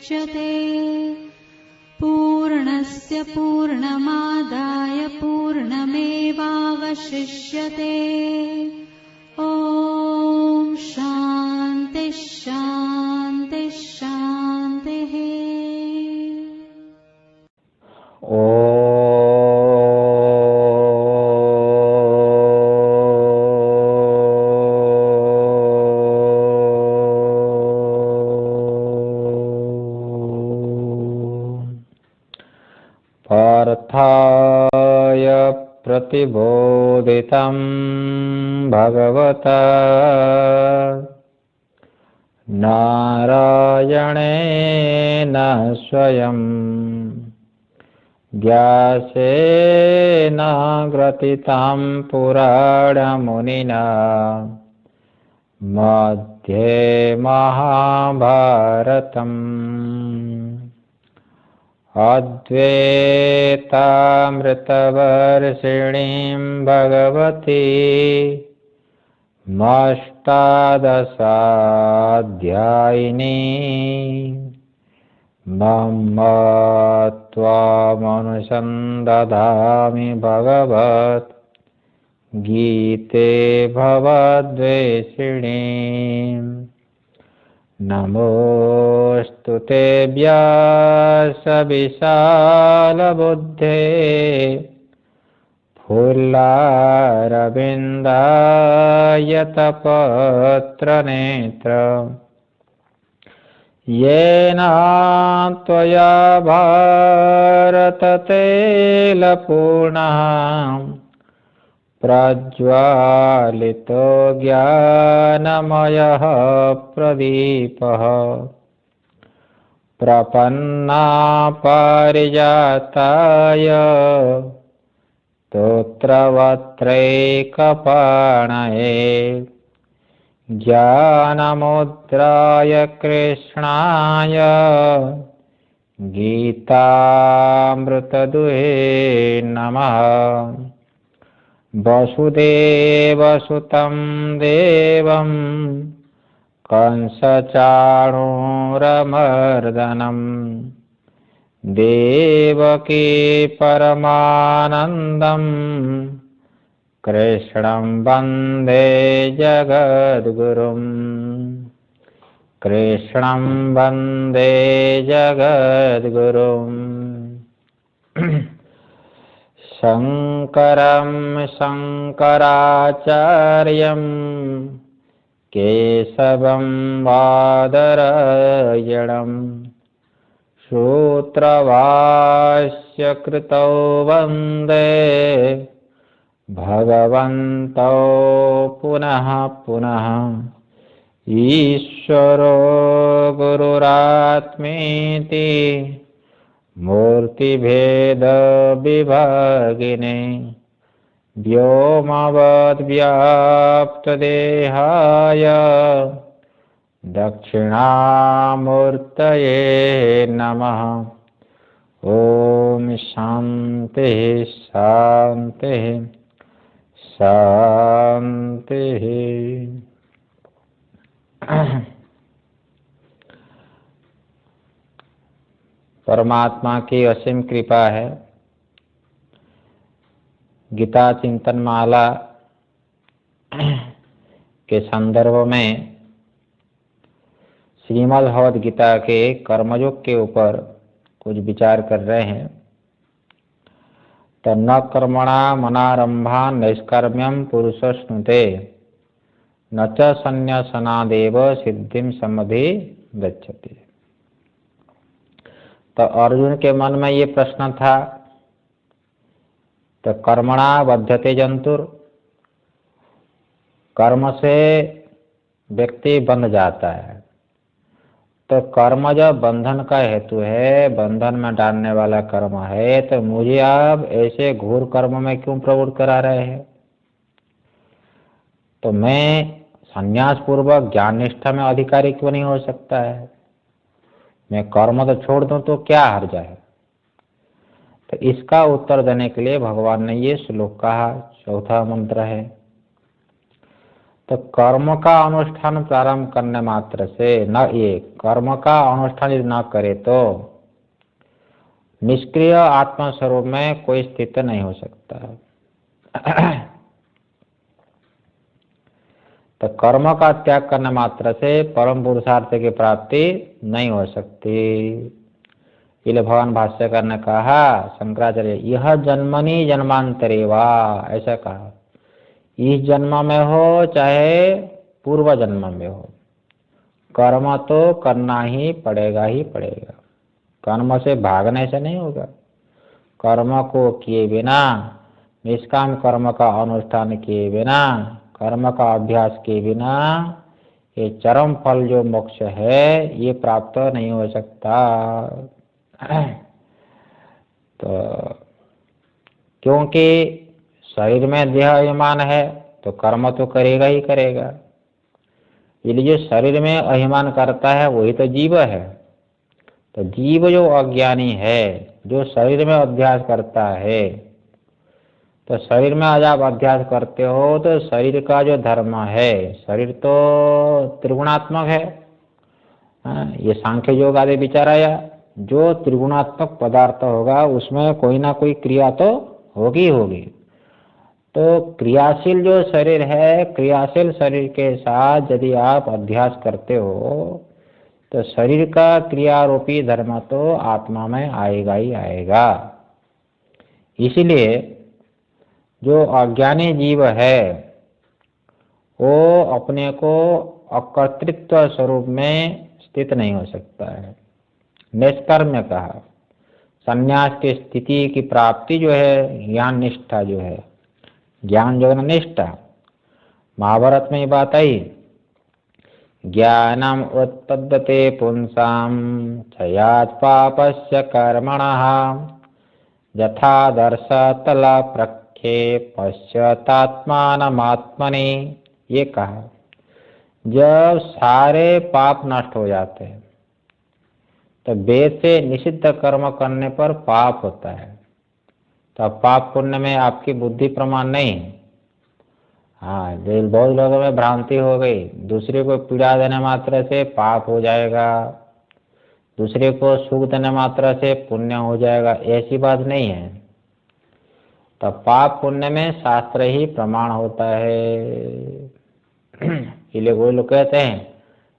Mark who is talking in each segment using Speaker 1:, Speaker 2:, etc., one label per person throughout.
Speaker 1: मुच्यते। पूर्णस्य पूर्णमादाय पूर्णमेवावशिष्यते। ॐ शान्ति शान्ति शान्तिः।
Speaker 2: पार्थाय प्रतिबोधितं भगवता नारायणेन स्वयं व्यासेन ग्रथितं पुराणमुनिना मध्ये महाभारतम्। अद्वैतामृतवर्षिणीं भगवती अष्टादशाध्यायिनी मम त्वामनुसन्दधामि भगवत् गीते भवद्वेषिणी। नमोऽस्तु ते व्यास विशालबुद्धे फुल्लारविन्दायतपत्रनेत्र येन त्वया भारततैलपूर्णः प्रज्वालितो ज्ञानमयः प्रदीपः प्रपन्ना पारिजाताय स्तोत्रवत्रैकपाणये ज्ञानमुद्राय कृष्णाय गीतामृतदुहे नमः। वसुदेवसुतं देवं कंसचाणूरमर्दनं देवकी परमानन्दं कृष्णं वन्दे जगद्गुरुं। कृष्णं वन्दे जगद्गुरुम्। शङ्करं शङ्कराचार्यं केशवं बादरायणं सूत्रभाष्यकृतौ वन्दे भगवन्तौ पुनः पुनः। ईश्वरो गुरुरात्मेति मूर्तिभेद विभागिने व्योमवद्व्याप्तदेहाय दक्षिणामूर्तये नमः। ओम शांति शांति शांति। परमात्मा की असीम कृपा है। गीता चिंतन माला के संदर्भ में श्रीमद् भगवद गीता के कर्मयोग के ऊपर कुछ विचार कर रहे हैं। तो न कर्मणा मनारंभा नैष्कर्म्यम पुरुष स्नुते न च संन्यासनादेव सिद्धिम समधि गच्छति। तो अर्जुन के मन में ये प्रश्न था, तो कर्मणा बध्यते जंतुर, कर्म से व्यक्ति बंध जाता है। तो कर्म जब बंधन का हेतु है, बंधन में डालने वाला कर्म है, तो मुझे आप ऐसे घोर कर्म में क्यों प्रवृत्त करा रहे हैं? तो मैं संन्यास पूर्वक ज्ञान निष्ठा में अधिकारी क्यों नहीं हो सकता है? मैं कर्म तो छोड़ दूं तो क्या हर्ज है? तो इसका उत्तर देने के लिए भगवान ने ये श्लोक कहा, चौथा मंत्र है। तो कर्म का अनुष्ठान प्रारंभ करने मात्र से न, ये कर्म का अनुष्ठान यदि न करे तो निष्क्रिय आत्मा स्वरूप में कोई स्थिति नहीं हो सकता। तो कर्म का त्याग करने मात्र से परम पुरुषार्थ की प्राप्ति नहीं हो सकती। इसलिए भगवान भाष्यकार ने कहा, शंकराचार्य, यह जन्मनि जन्मांतरे वा, ऐसा कहा, इस जन्म में हो चाहे पूर्व जन्म में हो, कर्म तो करना ही पड़ेगा। कर्म से भागने से नहीं होगा। कर्म को किए बिना, निष्काम कर्म का अनुष्ठान किए बिना, कर्म का अभ्यास किए बिना ये चरम फल जो मोक्ष है ये प्राप्त नहीं हो सकता। तो क्योंकि शरीर में देह अभिमान है तो कर्म तो करेगा ही करेगा। इसलिए जो शरीर में अभिमान करता है वही तो जीव है। तो जीव जो अज्ञानी है, जो शरीर में अभ्यास करता है, तो शरीर में आज आप अभ्यास करते हो तो शरीर का जो धर्म है, शरीर तो त्रिगुणात्मक है। ये सांख्य योग आदि विचार आया, जो त्रिगुणात्मक पदार्थ होगा उसमें कोई ना कोई क्रिया तो होगी। तो क्रियाशील जो शरीर है, क्रियाशील शरीर के साथ यदि आप अभ्यास करते हो तो शरीर का क्रियारूपी धर्म तो आत्मा में आएगा ही आएगा। इसलिए जो अज्ञानी जीव है वो अपने को अकर्तृत्व स्वरूप में स्थित नहीं हो सकता है। निष्कर्म्य कहा, संन्यास की स्थिति की प्राप्ति जो है, ज्ञान निष्ठा जो है, ज्ञान जो है निष्ठा, महाभारत में ये बात आई, ज्ञानम उत्पद्यते पुंसाम क्षयात् पापस्य कर्मणः यथा दर्शतल प्रख्ये पश्यतात्मानमात्मनि। ये कहा, जब सारे पाप नष्ट हो जाते हैं तो वेद से निषिद्ध कर्म करने पर पाप होता है। तो पाप पुण्य में आपकी बुद्धि प्रमाण नहीं। हाँ, बहुत लोगों में भ्रांति हो गई, दूसरे को पीड़ा देने मात्र से पाप हो जाएगा, दूसरे को सुख देने मात्र से पुण्य हो जाएगा, ऐसी बात नहीं है। तो पाप पुण्य में शास्त्र ही प्रमाण होता है। इसलिए वो लोग कहते हैं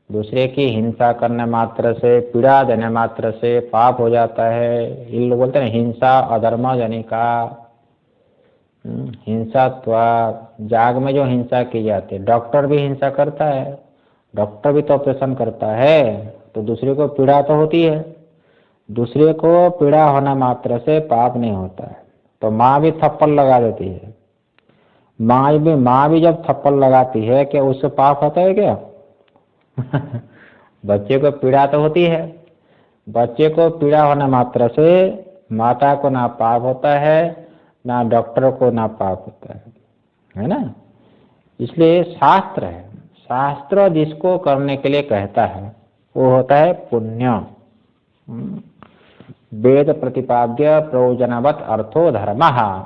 Speaker 2: दूसरे की हिंसा करने मात्र से, पीड़ा देने मात्र से पाप हो जाता है। इन लोग बोलते हैं हिंसा अधर्म जनिका। हिंसा जाग में जो हिंसा की जाती है, डॉक्टर भी हिंसा करता है, डॉक्टर भी तो ऑपरेशन करता है, तो दूसरे को पीड़ा तो होती है। दूसरे को पीड़ा होने मात्र से पाप नहीं होता है। तो माँ भी थप्पड़ लगा देती है, माँ भी जब थप्पड़ लगाती है, क्या उससे पाप होता है क्या? बच्चे को पीड़ा तो होती है, बच्चे को पीड़ा होने मात्र से माता को ना पाप होता है, ना डॉक्टर को ना पाप होता है ना। इसलिए शास्त्र है, शास्त्र जिसको करने के लिए कहता है वो होता है पुण्य। वेद प्रतिपाद्य प्रयोजनवत अर्थो धर्मः।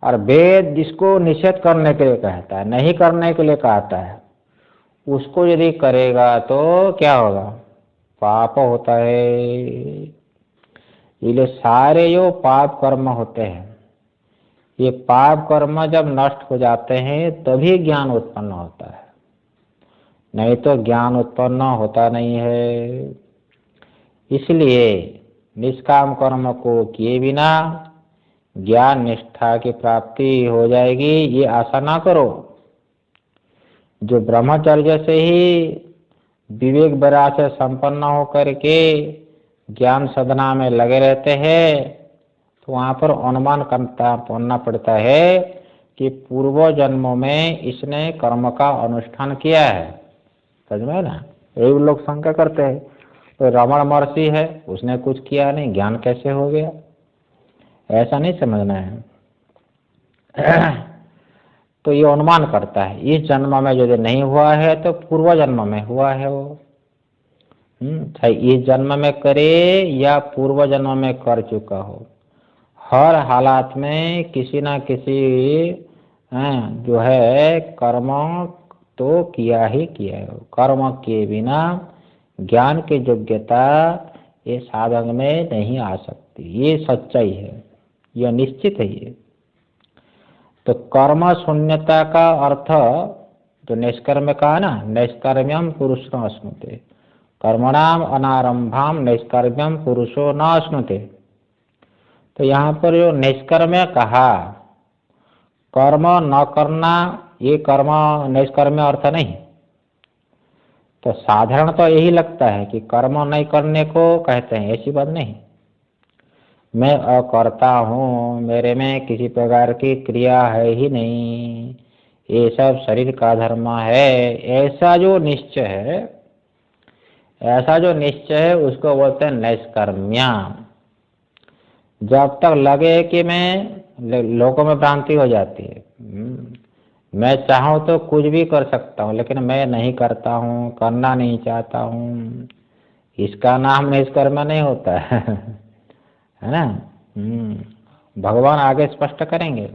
Speaker 2: और वेद जिसको निषेध करने के लिए कहता है, नहीं करने के लिए कहता है, उसको यदि करेगा तो क्या होगा? पाप होता है। ये सारे जो पाप कर्म होते हैं, ये पाप कर्म जब नष्ट हो जाते हैं तभी ज्ञान उत्पन्न होता है, नहीं तो ज्ञान उत्पन्न होता नहीं है। इसलिए निष्काम कर्म को किए बिना ज्ञान निष्ठा की प्राप्ति हो जाएगी, ये आशा ना करो। जो ब्रह्मचर्य से ही विवेक वैराग्य से संपन्न होकर के ज्ञान साधना में लगे रहते हैं, तो वहां पर अनुमान करना पड़ता है कि पूर्व जन्मों में इसने कर्म का अनुष्ठान किया है। समझ में ना? यही लोग शंका करते हैं, तो रमण महर्षि है, उसने कुछ किया नहीं, ज्ञान कैसे हो गया? ऐसा नहीं समझना है। तो ये अनुमान करता है, इस जन्म में यदि नहीं हुआ है तो पूर्व जन्म में हुआ है वो। चाहे इस जन्म में करे या पूर्व जन्म में कर चुका हो, हर हालात में किसी ना किसी जो है कर्म तो किया ही किया है। कर्म किए बिना ज्ञान की योग्यता ये साधन में नहीं आ सकती, ये सच्चाई है, यह निश्चित है। ये तो कर्म शून्यता का अर्थ जो निष्कर्म कहा ना, नैष्कर्म्यम पुरुषो न अश्नुते, कर्मणाम अनारंभाम नैष्कर्म्यम पुरुषो न अश्नुते। तो यहाँ पर जो निष्कर्म्य कहा, कर्म न करना, ये कर्म निष्कर्म्य अर्थ नहीं। तो साधारण तो यही लगता है कि कर्म नहीं करने को कहते हैं, ऐसी बात नहीं। मैं अकर्ता हूँ, मेरे में किसी प्रकार की क्रिया है ही नहीं, ये सब शरीर का धर्म है, ऐसा जो निश्चय है, ऐसा जो निश्चय है उसको बोलते हैं नैष्कर्म्या। जब तक लगे कि मैं, लोगों में भ्रांति हो जाती है, मैं चाहूँ तो कुछ भी कर सकता हूँ, लेकिन मैं नहीं करता हूँ, करना नहीं चाहता हूँ, इसका नाम निष्कर्म नहीं होता है ना। भगवान आगे स्पष्ट करेंगे,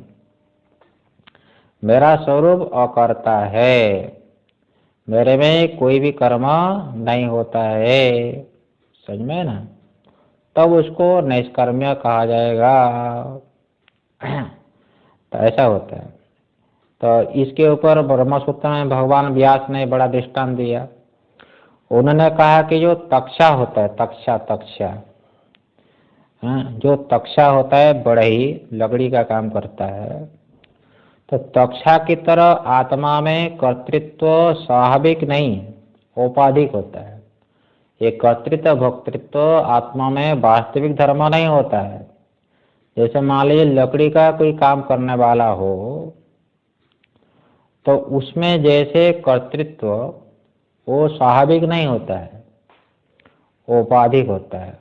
Speaker 2: मेरा स्वरूप अकर्ता है, मेरे में कोई भी कर्म नहीं होता है, समझ में ना, तब उसको निष्कर्म्य कहा जाएगा। तो ऐसा होता है। तो इसके ऊपर ब्रह्मसूत्र में भगवान व्यास ने बड़ा दृष्टांत दिया। उन्होंने कहा कि जो तक्षा होता है, तक्षा जो तक्षा होता है बढ़ई, लकड़ी का काम करता है, तो तक्षा की तरह आत्मा में कर्तृत्व स्वाभाविक नहीं, औपाधिक होता है। ये कर्तृत्व भोक्तृत्व आत्मा में वास्तविक धर्म नहीं होता है। जैसे मान लीजिए लकड़ी का कोई काम करने वाला हो, तो उसमें जैसे कर्तृत्व वो स्वाभाविक नहीं होता है, औपाधिक होता है।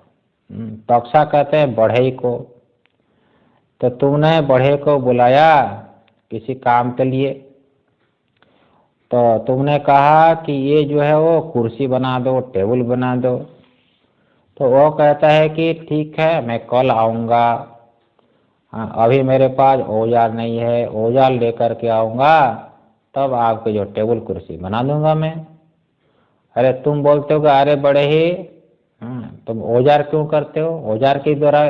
Speaker 2: तक्षा कहते हैं बढ़ई को। तो तुमने बढ़े को बुलाया किसी काम के लिए, तो तुमने कहा कि ये जो है वो कुर्सी बना दो, टेबल बना दो, तो वो कहता है कि ठीक है मैं कल आऊँगा, हाँ अभी मेरे पास औजार नहीं है, औजार लेकर के आऊँगा, तब आपकी जो टेबल कुर्सी बना दूंगा मैं। अरे तुम बोलते हो कि अरे बड़े ही, तुम औजार क्यों करते हो, औजार के द्वारा,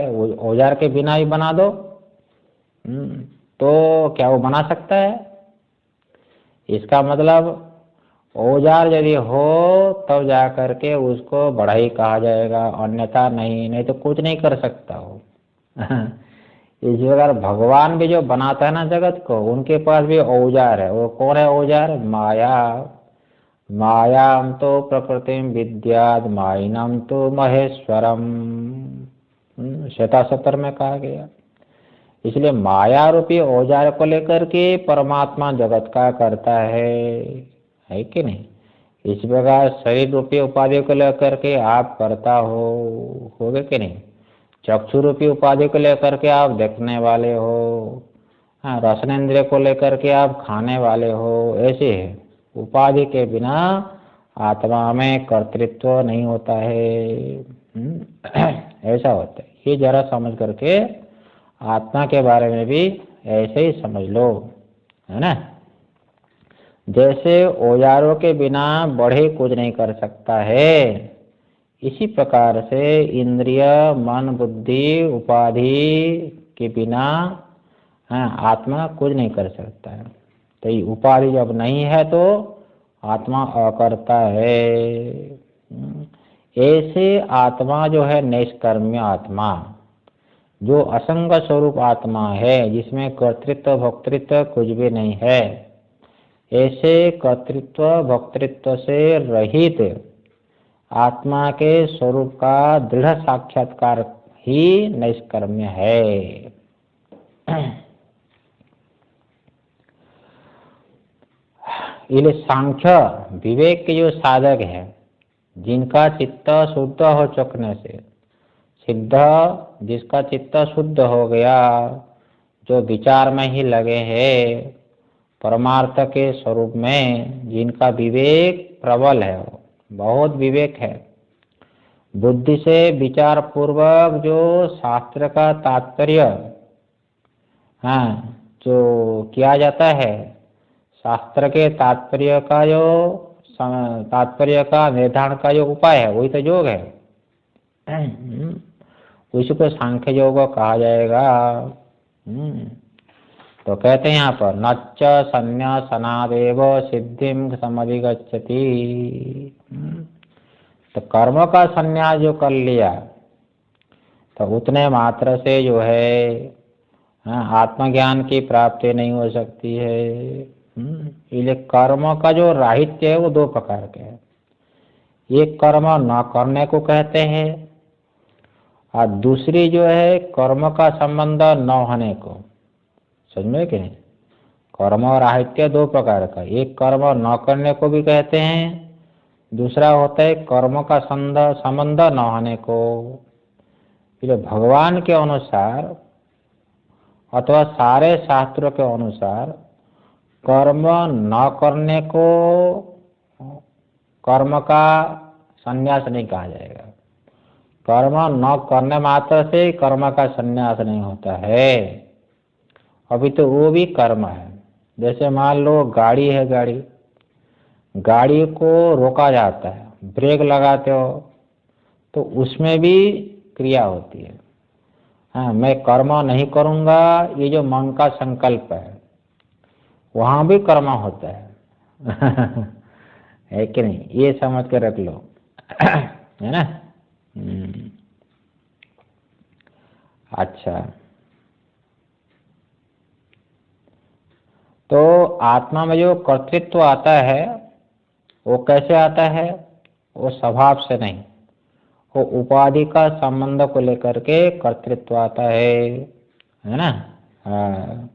Speaker 2: औजार के बिना ही बना दो। तो क्या वो बना सकता है? इसका मतलब औजार यदि हो तब जा करके उसको बढ़ाई कहा जाएगा, अन्यथा नहीं, नहीं तो कुछ नहीं कर सकता हो। इस प्रकार भगवान भी जो बनाता है ना जगत को, उनके पास भी औजार है। वो कौन है औजार? माया। मायाम तो प्रकृतिम विद्याद माइनम तो महेश्वरम, श्वेताशतर में कहा गया। इसलिए माया रूपी औजार को लेकर के परमात्मा जगत का करता है कि नहीं? इस प्रकार शरीर रूपी उपाधि को लेकर के आप करता होगे कि नहीं? चक्षु रूपी उपाधि को लेकर के आप देखने वाले हो, हाँ, रसनेन्द्रिय को लेकर के आप खाने वाले हो। ऐसे है, उपाधि के बिना आत्मा में कर्तृत्व नहीं होता है। ऐसा होता है। ये जरा समझ करके आत्मा के बारे में भी ऐसे ही समझ लो, है ना। जैसे औजारों के बिना बढ़े कुछ नहीं कर सकता है, इसी प्रकार से इंद्रिय मन बुद्धि उपाधि के बिना आत्मा कुछ नहीं कर सकता है। तो ये उपाधि जब नहीं है तो आत्मा अकर्ता है। ऐसे आत्मा जो है निष्कर्म्य आत्मा, जो असंग स्वरूप आत्मा है, जिसमें कर्तृत्व भोक्तृत्व कुछ भी नहीं है, ऐसे कर्तृत्व भोक्तृत्व से रहित आत्मा के स्वरूप का दृढ़ साक्षात्कार ही नैष्कर्म्य है। ये सांख्य विवेक के जो साधक है, जिनका चित्त शुद्ध हो चुकने से, सिद्ध जिसका चित्त शुद्ध हो गया, जो विचार में ही लगे हैं, परमार्थ के स्वरूप में जिनका विवेक प्रबल है, बहुत विवेक है, बुद्धि से विचार पूर्वक जो शास्त्र का तात्पर्य जो किया जाता है, शास्त्र के तात्पर्य का जो तात्पर्य का निर्धारण का जो उपाय है वही तो योग है। उसी को सांख्य योग कहा जाएगा। तो कहते हैं यहाँ पर नच्च संन्यासनादेव सिद्धिम समधिगच्छति। तो कर्म का संन्यास जो कर लिया तो उतने मात्र से जो है आत्मज्ञान की प्राप्ति नहीं हो सकती है। इसलिए कर्म का जो राहित्य है वो दो प्रकार के है। एक कर्म न करने को कहते हैं और दूसरी जो है कर्म का संबंध न होने को। समझ में कि नहीं? कर्म और राहित्य दो प्रकार का, एक कर्म न करने को भी कहते हैं, दूसरा होता है कर्म का संबंध न होने को। इसलिए भगवान के अनुसार अथवा सारे शास्त्रों के अनुसार कर्म न करने को कर्म का संन्यास नहीं कहा जाएगा। कर्म न करने मात्र से कर्म का संन्यास नहीं होता है, अभी तो वो भी कर्म है। जैसे मान लो गाड़ी है, गाड़ी को रोका जाता है, ब्रेक लगाते हो तो उसमें भी क्रिया होती है। हाँ, मैं कर्म नहीं करूँगा, ये जो मन का संकल्प है वहाँ भी कर्म होता है। है कि नहीं? ये समझ के रख लो। है ना? अच्छा, तो आत्मा में जो कर्तृत्व आता है वो कैसे आता है? वो स्वभाव से नहीं, वो उपाधि का संबंध को लेकर के कर्तृत्व आता है ना? हाँ।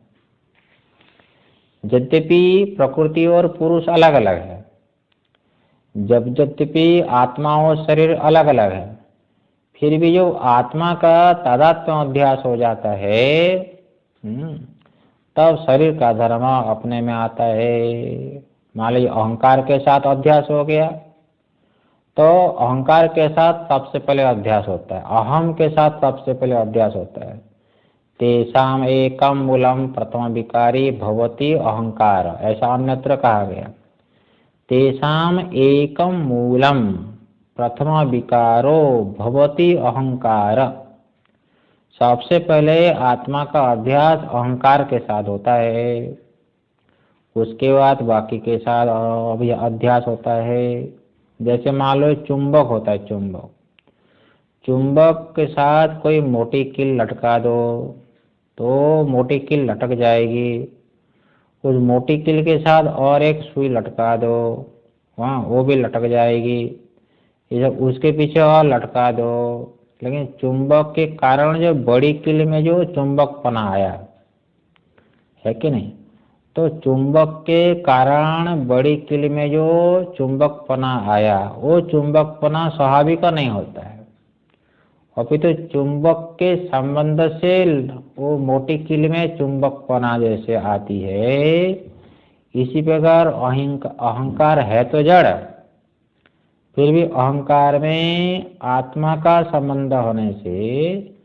Speaker 2: यद्यपि प्रकृति और पुरुष अलग अलग है, यद्यपि आत्मा और शरीर अलग अलग है, फिर भी जो आत्मा का तादात्म्य अध्यास हो जाता है तब शरीर का धर्म अपने में आता है। मान लीजिए अहंकार के साथ अध्यास हो गया तो अहंकार के साथ सबसे पहले अध्यास होता है, अहम के साथ सबसे पहले अध्यास होता है। तेषाम एकम मूलम प्रथम विकारी भवति अहंकार, ऐसा अन्यत्र कहा गया। तेषाम एकम मूलम प्रथम विकारो भवति अहंकार। सबसे पहले आत्मा का अध्यास अहंकार के साथ होता है, उसके बाद बाकी के साथ अभी अध्यास होता है। जैसे मान लो चुंबक होता है, चुंबक के साथ कोई मोटी कील लटका दो तो मोटी कील लटक जाएगी। उस मोटी कील के साथ और एक सुई लटका दो, वहाँ वो भी लटक जाएगी। ये उसके पीछे और लटका दो, लेकिन चुंबक के कारण जो बड़ी कील में जो चुंबकपना आया है कि नहीं, तो चुंबक के कारण बड़ी कील में जो चुंबकपना आया वो चुंबकपना स्वाभाविक नहीं होता है, अभी तो चुंबक के संबंध से वो मोटी कील में चुंबकपना जैसे आती है। इसी प्रकार अहंकार है तो जड़, फिर भी अहंकार में आत्मा का संबंध होने से,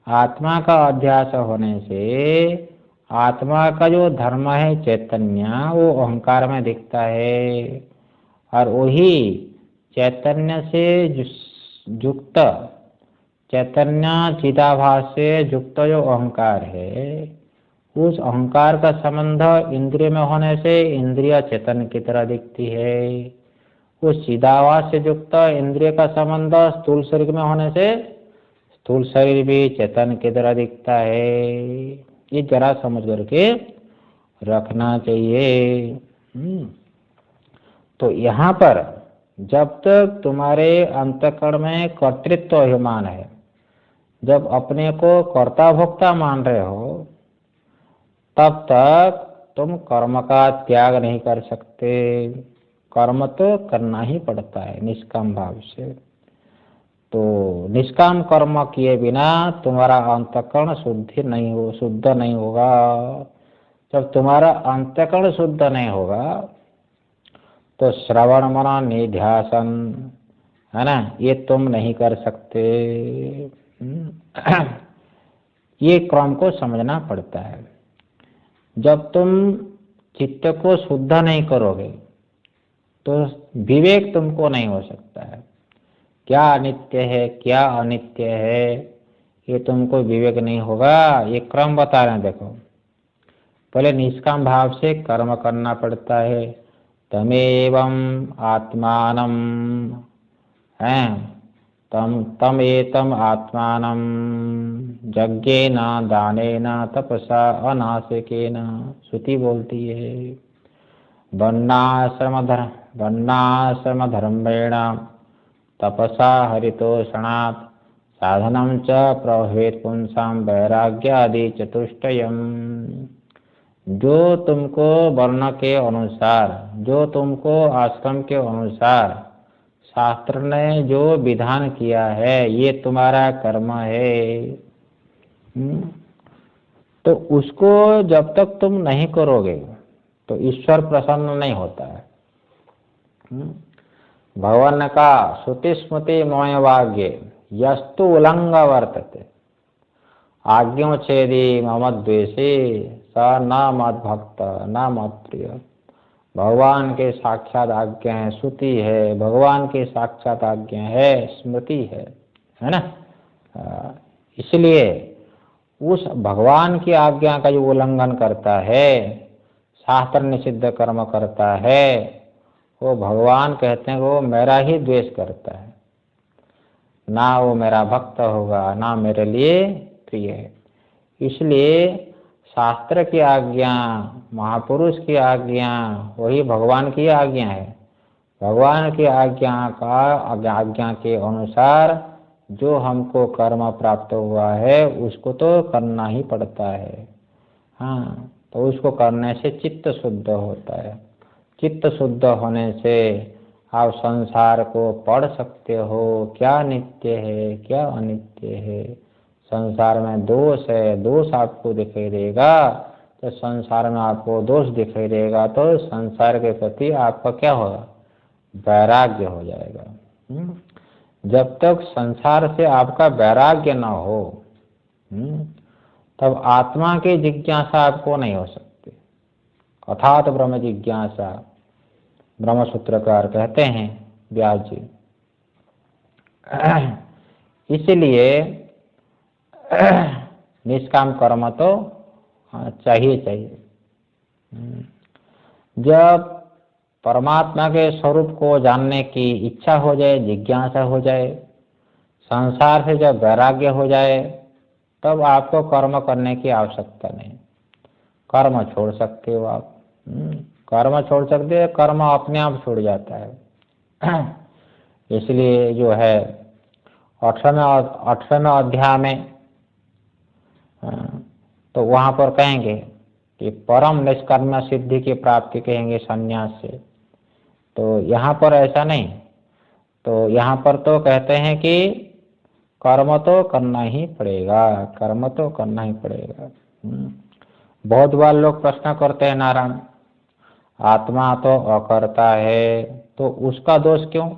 Speaker 2: आत्मा का अध्यास होने से आत्मा का जो धर्म है चैतन्य वो अहंकार में दिखता है, और वही चैतन्य से युक्त, चैतन्य चिदाभास से युक्त जो अहंकार है, उस अहंकार का संबंध इंद्रिय में होने से इंद्रिय चेतन की तरह दिखती है। उस चिदाभास से युक्त इंद्रिय का संबंध स्थूल शरीर में होने से स्थूल शरीर भी चेतन की तरह दिखता है। ये जरा समझ करके रखना चाहिए। तो यहाँ पर जब तक तुम्हारे अंतःकरण में कर्तृत्व अभिमान है, जब अपने को कर्ता भोक्ता मान रहे हो, तब तक तुम कर्म का त्याग नहीं कर सकते। कर्म तो करना ही पड़ता है निष्काम भाव से। तो निष्काम कर्म किए बिना तुम्हारा अंतःकरण शुद्ध नहीं होगा। जब तुम्हारा अंतःकरण शुद्ध नहीं होगा तो श्रवण मनन निध्यासन, है ना, ये तुम नहीं कर सकते। ये क्रम को समझना पड़ता है। जब तुम चित्त को शुद्ध नहीं करोगे तो विवेक तुमको नहीं हो सकता है। क्या नित्य है क्या अनित्य है ये तुमको विवेक नहीं होगा। ये क्रम बता रहे हैं देखो। पहले निष्काम भाव से कर्म करना पड़ता है। तमेवं आत्मानं है तम एतम आत्मानं यज्ञेन दानेन तपसा अनासिकेन। श्रुति बोलती है वर्णाश्रम धर्मेण तपसा हरितोषणात् साधनं च प्रभवेत् पुंसां वैराग्यादि चतुष्टयम्। जो तुमको वर्ण के अनुसार, जो तुमको आश्रम के अनुसार शास्त्र ने जो विधान किया है ये तुम्हारा कर्म है। तो उसको जब तक तुम नहीं करोगे तो ईश्वर प्रसन्न नहीं होता है। भगवान ने कहा श्रुति स्मृति मोयवाग्ये यस्तु उल्लंघ वर्तते आज्ञोच्छेदी मम द्वेषे स न मद भक्त न मद प्रिय। भगवान के साक्षात आज्ञा है, श्रुति है, भगवान के साक्षात आज्ञा है, स्मृति है ना। इसलिए उस भगवान की आज्ञा का जो उल्लंघन करता है, शास्त्र निषिद्ध कर्म करता है, वो भगवान कहते हैं वो मेरा ही द्वेष करता है, ना वो मेरा भक्त होगा ना मेरे लिए प्रिय है। इसलिए शास्त्र की आज्ञा, महापुरुष की आज्ञा वही भगवान की आज्ञा है। भगवान की आज्ञा के अनुसार जो हमको कर्म प्राप्त हुआ है उसको तो करना ही पड़ता है। हाँ, तो उसको करने से चित्त शुद्ध होता है। चित्त शुद्ध होने से आप संसार को पढ़ सकते हो, क्या नित्य है क्या अनित्य है। संसार में दोष है, दोष आपको दिखाई देगा तो संसार में आपको दोष दिखाई देगा तो संसार के प्रति आपका क्या होगा, वैराग्य हो जाएगा। जब तक संसार से आपका वैराग्य न हो तब आत्मा की जिज्ञासा आपको नहीं हो सकती। अर्थात ब्रह्म जिज्ञासा ब्रह्म सूत्रकार कहते हैं व्यास जी। इसलिए निष्काम कर्म तो चाहिए। जब परमात्मा के स्वरूप को जानने की इच्छा हो जाए, जिज्ञासा हो जाए, संसार से जब वैराग्य हो जाए तब आपको कर्म करने की आवश्यकता नहीं। कर्म छोड़ सकते हो आप, कर्म छोड़ सकते हैं, कर्म अपने आप छूट जाता है। इसलिए जो है 18वें अध्याय में तो वहां पर कहेंगे कि परम निष्कर्म सिद्धि की प्राप्ति कहेंगे संन्यास से। तो यहाँ पर ऐसा नहीं, तो यहाँ पर तो कहते हैं कि कर्म तो करना ही पड़ेगा, कर्म तो करना ही पड़ेगा। बहुत बार लोग प्रश्न करते हैं नारायण, आत्मा तो अकर्ता है तो उसका दोष क्यों?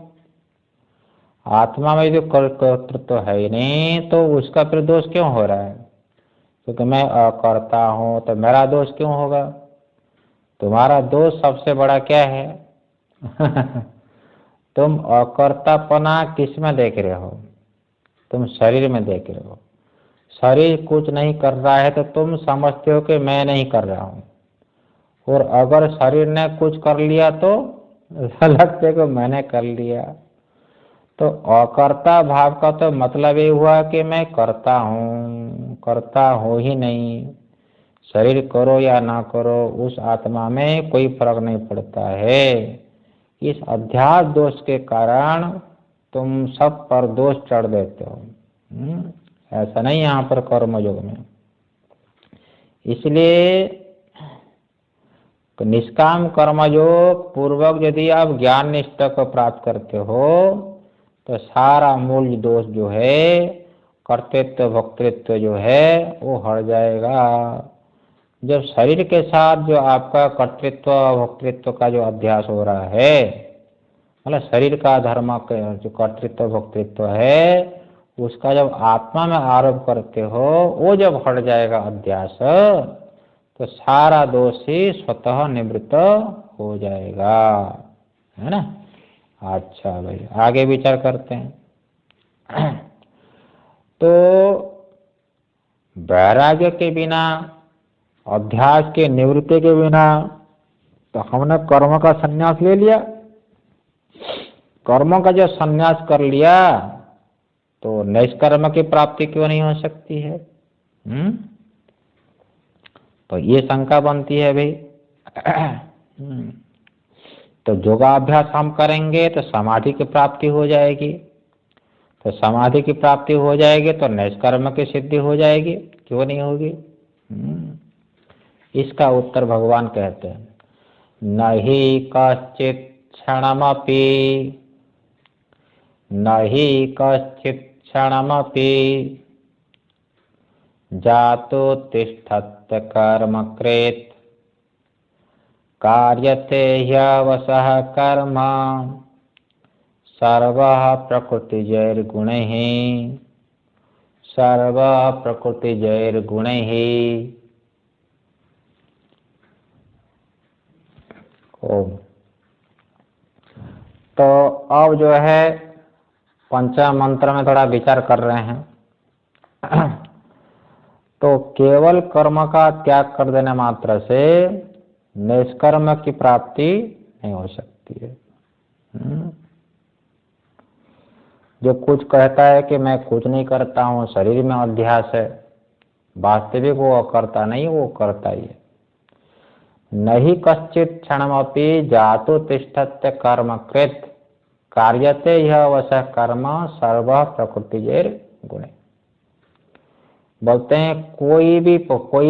Speaker 2: आत्मा में जो कर्तृत्व है ही नहीं तो उसका फिर दोष क्यों हो रहा है? क्योंकि मैं अकर्ता हूं तो मेरा दोष क्यों होगा? तुम्हारा दोष सबसे बड़ा क्या है? तुम अकर्तापना किस में देख रहे हो? तुम शरीर में देख रहे हो। शरीर कुछ नहीं कर रहा है तो तुम समझते हो कि मैं नहीं कर रहा हूं, और अगर शरीर ने कुछ कर लिया तो लगते को मैंने कर लिया। तो अकर्ता भाव का तो मतलब ये हुआ कि मैं करता हूँ ही नहीं। शरीर करो या ना करो उस आत्मा में कोई फर्क नहीं पड़ता है। इस अध्यास दोष के कारण तुम सब पर दोष चढ़ देते हो। ऐसा नहीं यहाँ पर कर्मयोग में। इसलिए तो निष्काम कर्मयोग पूर्वक यदि आप ज्ञान निष्ठा को प्राप्त करते हो तो सारा मूल दोष जो है, कर्तृत्व भोक्तृत्व जो है वो हट जाएगा। जब शरीर के साथ जो आपका कर्तृत्व भोक्तृत्व का जो अध्यास हो रहा है, मतलब शरीर का धर्म जो कर्तृत्व भोक्तृत्व है उसका जब आत्मा में आरोप करते हो, वो जब हट जाएगा अध्यास, तो सारा दोष ही स्वतः निवृत्त हो जाएगा, है ना। अच्छा भाई, आगे विचार करते हैं। तो वैराग्य के बिना, अध्यास के निवृत्ति के बिना तो हमने कर्म का संन्यास ले लिया। कर्मों का जो संन्यास कर लिया तो निष्कर्म की प्राप्ति क्यों नहीं हो सकती है? तो ये शंका बनती है भाई। तो योगाभ्यास हम करेंगे तो समाधि की प्राप्ति हो जाएगी, तो समाधि की प्राप्ति हो जाएगी तो निष्कर्म की सिद्धि हो जाएगी, क्यों नहीं होगी? इसका उत्तर भगवान कहते हैं, नहीं कश्चित् क्षणमपि, नहीं कश्चित् क्षणमपि जातो तिष्ठत् कर्मकृत् कार्यते ह्यवशः कर्म सर्वः प्रकृतिजैर्गुणैः, सर्वः प्रकृतिजैर्गुणैः। ओम। तो अब जो है पंचम मंत्र में थोड़ा विचार कर रहे हैं। तो केवल कर्म का त्याग कर देने मात्र से निष्कर्म की प्राप्ति नहीं हो सकती है। जो कुछ कहता है कि मैं कुछ नहीं करता हूँ, शरीर में अध्यास है, वास्तविक वो करता नहीं, वो करता ही है। नहीं कश्चित् क्षणमपि जातो तिष्ठत्य कर्मकृत् कार्यते यह अवश्य कर्म सर्व प्रकृतिजैर गुणे। बोलते हैं कोई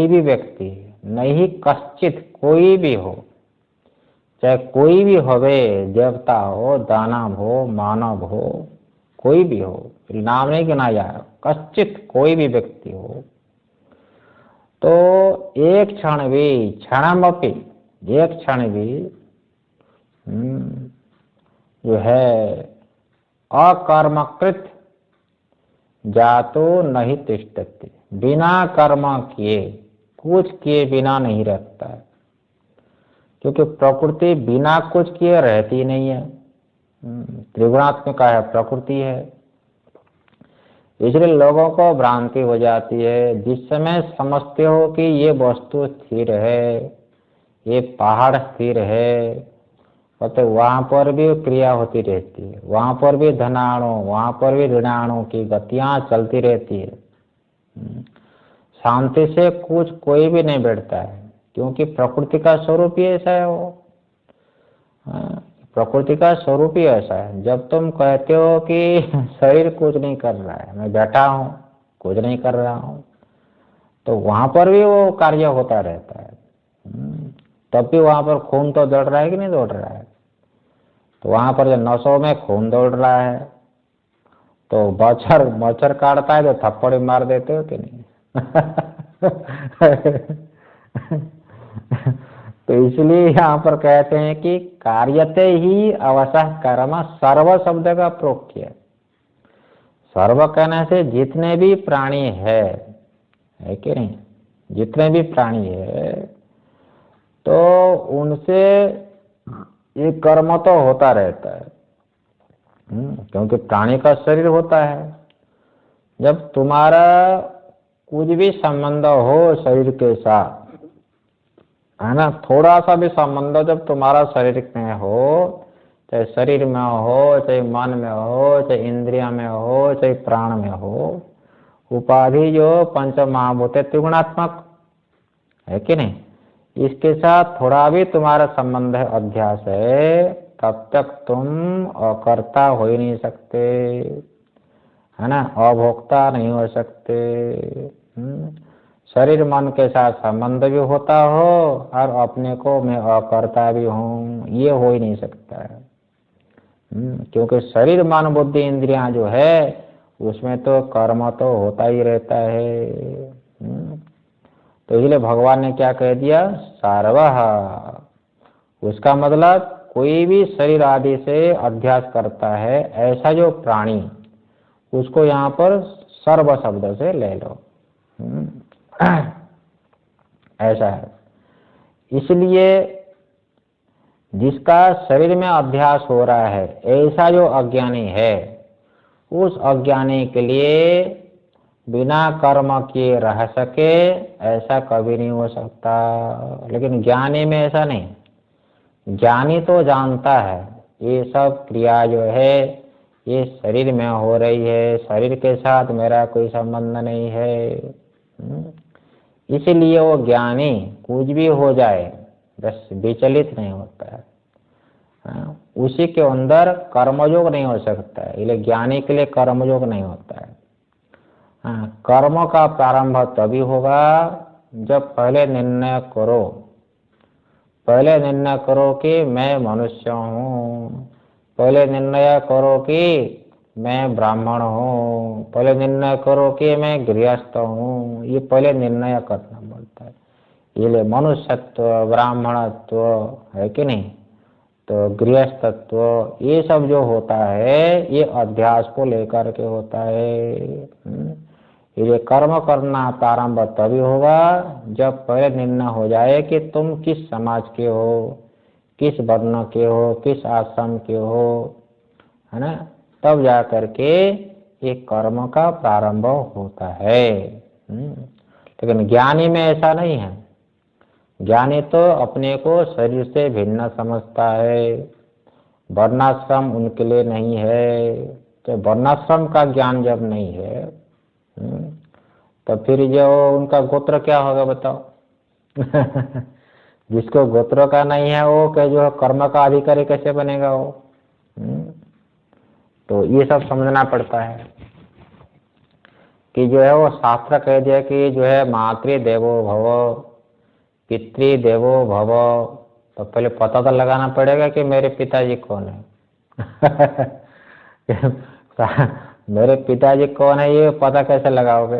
Speaker 2: भी व्यक्ति, नहीं कश्चित, कोई भी हो, चाहे कोई भी होवे, देवता हो, दानव हो, मानव हो, कोई भी हो, नाम नहीं गिना जाए, कश्चित कोई भी व्यक्ति हो, तो एक क्षण भी, क्षणमपि, एक क्षण भी जो है अकर्मकृत जातो नहीं तिष्ठति, बिना कर्म किए, कुछ किए बिना नहीं रहता है, क्योंकि प्रकृति बिना कुछ किए रहती नहीं है। त्रिगुणात्मक है, प्रकृति है। इसलिए लोगों को भ्रांति हो जाती है, जिस समय समझते हो कि ये वस्तु स्थिर है, ये पहाड़ स्थिर है, तो वहां पर भी क्रिया होती रहती है, वहां पर भी धनाणु, वहां पर भी ऋणाणु की गतियां चलती रहती है। शांति से कुछ कोई भी नहीं बैठता है, क्योंकि प्रकृति का स्वरूप ही ऐसा है। वो प्रकृति का स्वरूप ही ऐसा है। जब तुम कहते हो कि शरीर कुछ नहीं कर रहा है, मैं बैठा हूँ, कुछ नहीं कर रहा हूँ, तो वहां पर भी वो कार्य होता रहता है। तब भी वहां पर खून तो दौड़ रहा है कि नहीं दौड़ रहा है? तो वहां पर जो नसों में खून दौड़ रहा है, तो मच्छर काटता है तो थप्पड़ मार देते हो कि नहीं? तो इसलिए यहाँ पर कहते हैं कि कार्यते ही अवशः कर्म, सर्व शब्द का प्रयोग किया। सर्व कहने से जितने भी प्राणी है कि नहीं, जितने भी प्राणी है, तो उनसे ये कर्म तो होता रहता है, क्योंकि प्राणी का शरीर होता है। जब तुम्हारा कुछ भी संबंध हो शरीर के साथ, है ना, थोड़ा सा भी संबंध जब तुम्हारा शरीर में हो, चाहे शरीर में हो, चाहे मन में हो, चाहे इंद्रिया में हो, चाहे प्राण में हो, उपाधि जो पंच महाभूत त्रिगुणात्मक है कि नहीं, इसके साथ थोड़ा भी तुम्हारा संबंध है, अध्यास है, तब तक तुम अकर्ता हो ही नहीं सकते, है ना, अभोक्ता नहीं हो सकते। शरीर मन के साथ संबंध भी होता हो और अपने को मैं अकर्ता भी हूँ, ये हो ही नहीं सकता है। क्योंकि शरीर मन बुद्धि इंद्रियां जो है उसमें तो कर्म तो होता ही रहता है। तो इसलिए भगवान ने क्या कह दिया, सर्वः। उसका मतलब कोई भी शरीर आदि से अध्यास करता है ऐसा जो प्राणी, उसको यहाँ पर सर्व शब्द से ले लो, ऐसा है। इसलिए जिसका शरीर में अभ्यास हो रहा है, ऐसा जो अज्ञानी है, उस अज्ञानी के लिए बिना कर्म किए रह सके ऐसा कभी नहीं हो सकता। लेकिन ज्ञानी में ऐसा नहीं। ज्ञानी तो जानता है ये सब क्रिया जो है ये शरीर में हो रही है, शरीर के साथ मेरा कोई संबंध नहीं है। इसलिए वो ज्ञानी कुछ भी हो जाए बस विचलित नहीं होता है। उसी के अंदर कर्मयोग नहीं हो सकता है, इसलिए ज्ञानी के लिए कर्मयोग नहीं होता है। कर्म का प्रारंभ तभी होगा जब पहले निर्णय करो, पहले निर्णय करो कि मैं मनुष्य हूँ, पहले निर्णय करो कि मैं ब्राह्मण हूँ, पहले निर्णय करो कि मैं गृहस्थ हूँ। ये पहले निर्णय करना पड़ता है। ये मनुष्यत्व, ब्राह्मणत्व है कि नहीं, तो गृहस्थत्व, ये सब जो होता है ये अध्यास को लेकर के होता है। ये कर्म करना प्रारंभ तभी होगा जब पहले निर्णय हो जाए कि तुम किस समाज के हो, किस वर्ण के हो, किस आश्रम के हो, है ना, तब जा करके ये कर्म का प्रारंभ होता है। लेकिन ज्ञानी में ऐसा नहीं है। ज्ञानी तो अपने को शरीर से भिन्न समझता है, वर्णाश्रम उनके लिए नहीं है। तो वर्णाश्रम का ज्ञान जब नहीं है तो फिर जो उनका गोत्र क्या होगा बताओ। जिसको गोत्र का नहीं है वो क्या जो कर्म का अधिकारी कैसे बनेगा वो। तो ये सब समझना पड़ता है कि जो है वो शास्त्र कह दिया कि जो है मातृ देवो भव, पितृ देवो भव। तो पहले पता तो लगाना पड़ेगा कि मेरे पिताजी कौन है। मेरे पिताजी कौन है ये पता कैसे लगाओगे।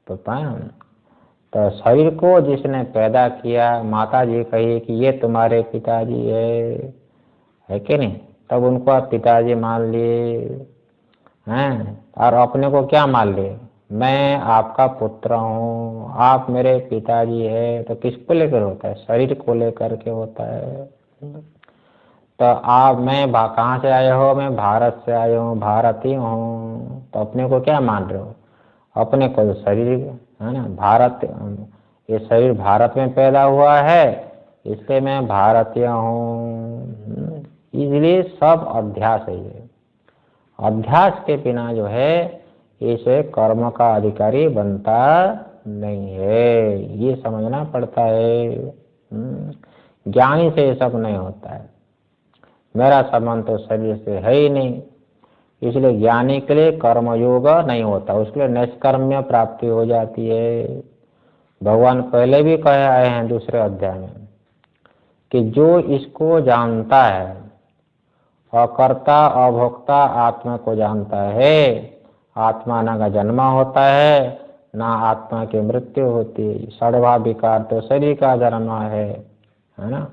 Speaker 2: तो शरीर को जिसने पैदा किया, माता जी कही कि ये तुम्हारे पिताजी है कि नहीं, तब उनको आप पिताजी मान लिए हैं। और अपने को क्या मान लिए, मैं आपका पुत्र हूँ, आप मेरे पिताजी है। तो किसको लेकर होता है, शरीर को लेकर के होता है। तो आप मैं कहाँ से आए हो, मैं भारत से आया हूँ, भारतीय हूँ। तो अपने को क्या मान रहे हो, अपने को शरीर है ना, भारत, ये शरीर भारत में पैदा हुआ है इसलिए मैं भारतीय हूँ। इसलिए सब अध्यास है। ये अध्यास के बिना जो है इसे कर्म का अधिकारी बनता नहीं है, ये समझना पड़ता है। ज्ञानी से ये सब नहीं होता है। मेरा संबंध तो शरीर से है ही नहीं, इसलिए ज्ञानी के लिए कर्मयोग नहीं होता, उसके लिए निष्कर्म्य प्राप्ति हो जाती है। भगवान पहले भी कहे आए हैं दूसरे अध्याय में कि जो इसको जानता है, अकर्ता अभोक्ता आत्मा को जानता है, आत्मा ना का जन्म होता है ना आत्मा की मृत्यु होती है। षड्भा विकार तो शरीर का जन्म है ना।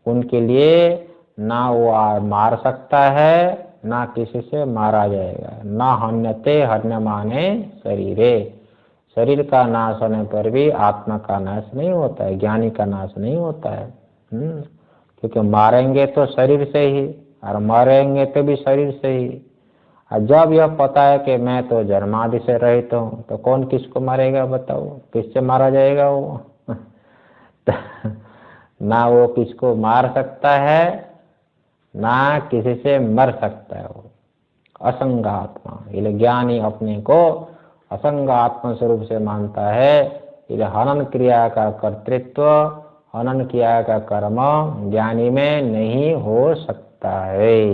Speaker 2: उनके लिए ना वो मार सकता है ना किसी से मारा जाएगा। ना हन्यते हन्यमाने शरीरे, शरीर का नाश होने पर भी आत्मा का नाश नहीं होता है, ज्ञानी का नाश नहीं होता है। क्योंकि मारेंगे तो शरीर से ही और मरेंगे तो भी शरीर से ही। और जब यह पता है कि मैं तो जन्मादि से रहित हूँ तो कौन किसको मारेगा बताओ, किससे मारा जाएगा वो। ना वो किसको मार सकता है ना किसी से मर सकता है। वो असंग आत्मा, इसलिए ज्ञानी अपने को असंग आत्मा स्वरूप से मानता है। इसलिए हनन क्रिया का कर्तृत्व, हनन क्रिया का कर्म ज्ञानी में नहीं हो सकता है।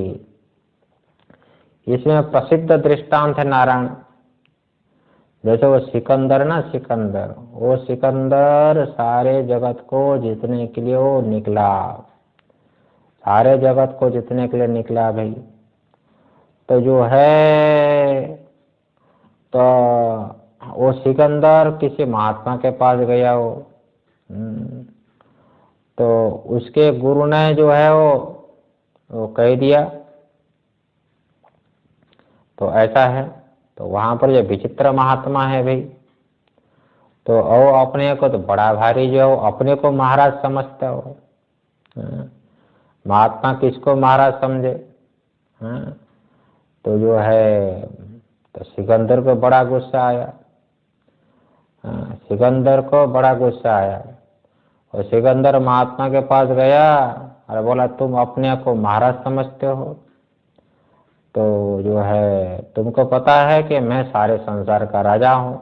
Speaker 2: इसमें प्रसिद्ध दृष्टांत है नारायण। जैसे वो सिकंदर ना, सिकंदर, वो सिकंदर सारे जगत को जीतने के लिए वो निकला, सारे जगत को जीतने के लिए निकला भाई। तो जो है तो वो सिकंदर किसी महात्मा के पास गया हो, तो उसके गुरु ने जो है वो कह दिया तो ऐसा है। तो वहां पर जो विचित्र महात्मा है भाई, तो ओ अपने को तो बड़ा भारी जो हो, अपने को महाराज समझते हो। महात्मा किसको महाराज समझे? तो जो है, तो सिकंदर को बड़ा गुस्सा आया। सिकंदर को बड़ा गुस्सा आया और सिकंदर महात्मा के पास गया और बोला, तुम अपने को महाराज समझते हो, तो जो है तुमको पता है कि मैं सारे संसार का राजा हूं,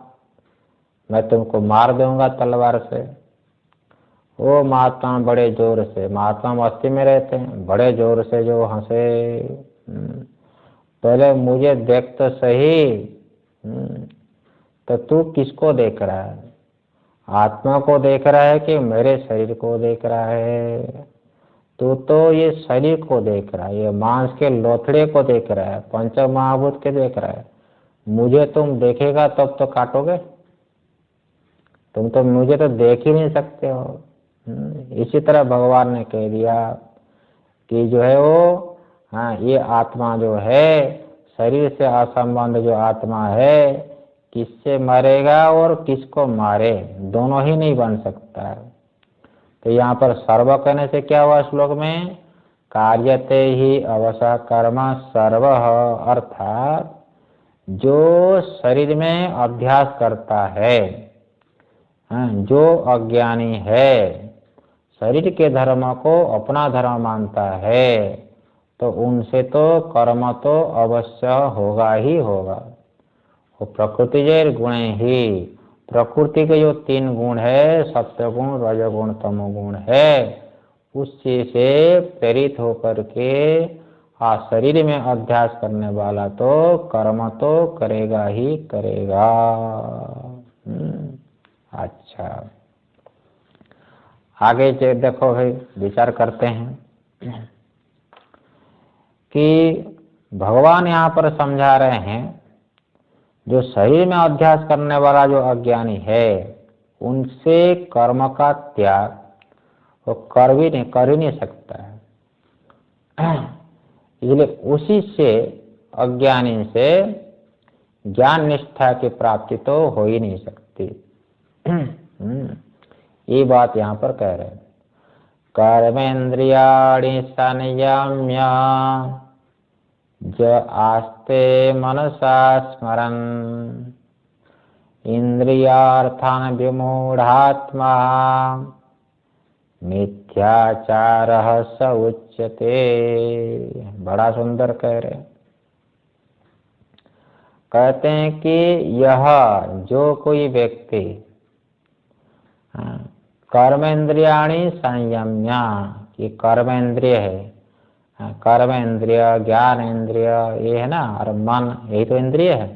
Speaker 2: मैं तुमको मार दूंगा तलवार से। वो महात्मा बड़े जोर से, महात्मा मस्ती में रहते हैं, बड़े जोर से जो हंसे। पहले मुझे देख तो सही, तो तू किसको देख रहा है? आत्मा को देख रहा है कि मेरे शरीर को देख रहा है? तू तो ये शरीर को देख रहा है, ये मांस के लोथड़े को देख रहा है, पंच महाभूत के देख रहा है। मुझे तुम देखेगा तब तो काटोगे, तुम तो मुझे तो देख ही नहीं सकते हो। इसी तरह भगवान ने कह दिया कि जो है वो, ये आत्मा जो है, शरीर से असंबंध जो आत्मा है, किससे मरेगा और किसको मारे, दोनों ही नहीं बन सकता है। तो यहाँ पर सर्व कहने से क्या हुआ श्लोक में? कार्यते ही अवसा कर्म सर्व, अर्थात जो शरीर में अभ्यास करता है, जो अज्ञानी है, शरीर के धर्म को अपना धर्म मानता है, तो उनसे तो कर्म तो अवश्य होगा ही होगा। वो प्रकृति जैर गुण ही, प्रकृति के जो 3 गुण है, सत्य गुण, रजगुण, तमोगुण है, उससे से प्रेरित होकर के शरीर में अभ्यास करने वाला तो कर्म तो करेगा ही करेगा। अच्छा, आगे देखो भाई, विचार करते हैं कि भगवान यहाँ पर समझा रहे हैं, जो शरीर में अभ्यास करने वाला जो अज्ञानी है, उनसे कर्म का त्याग वो कर ही नहीं सकता है। इसलिए उसी से, अज्ञानी से ज्ञान निष्ठा की प्राप्ति तो हो ही नहीं सकती। ये बात यहाँ पर कह रहे हैं। कर्मेन्द्रियाणि संयम्य ज आस्ते मनसा स्मरन् इंद्रियार्थान विमूढ़ात्मा मिथ्याचारः स उच्यते। बड़ा सुंदर कह रहे हैं। कहते हैं कि यह जो कोई व्यक्ति कर्मेंद्रियाणि संयम्य, ये कर्मेंद्रिय है, कर्मेंद्रिय, ज्ञान इंद्रिय ये है ना, और मन यही तो इंद्रिय है।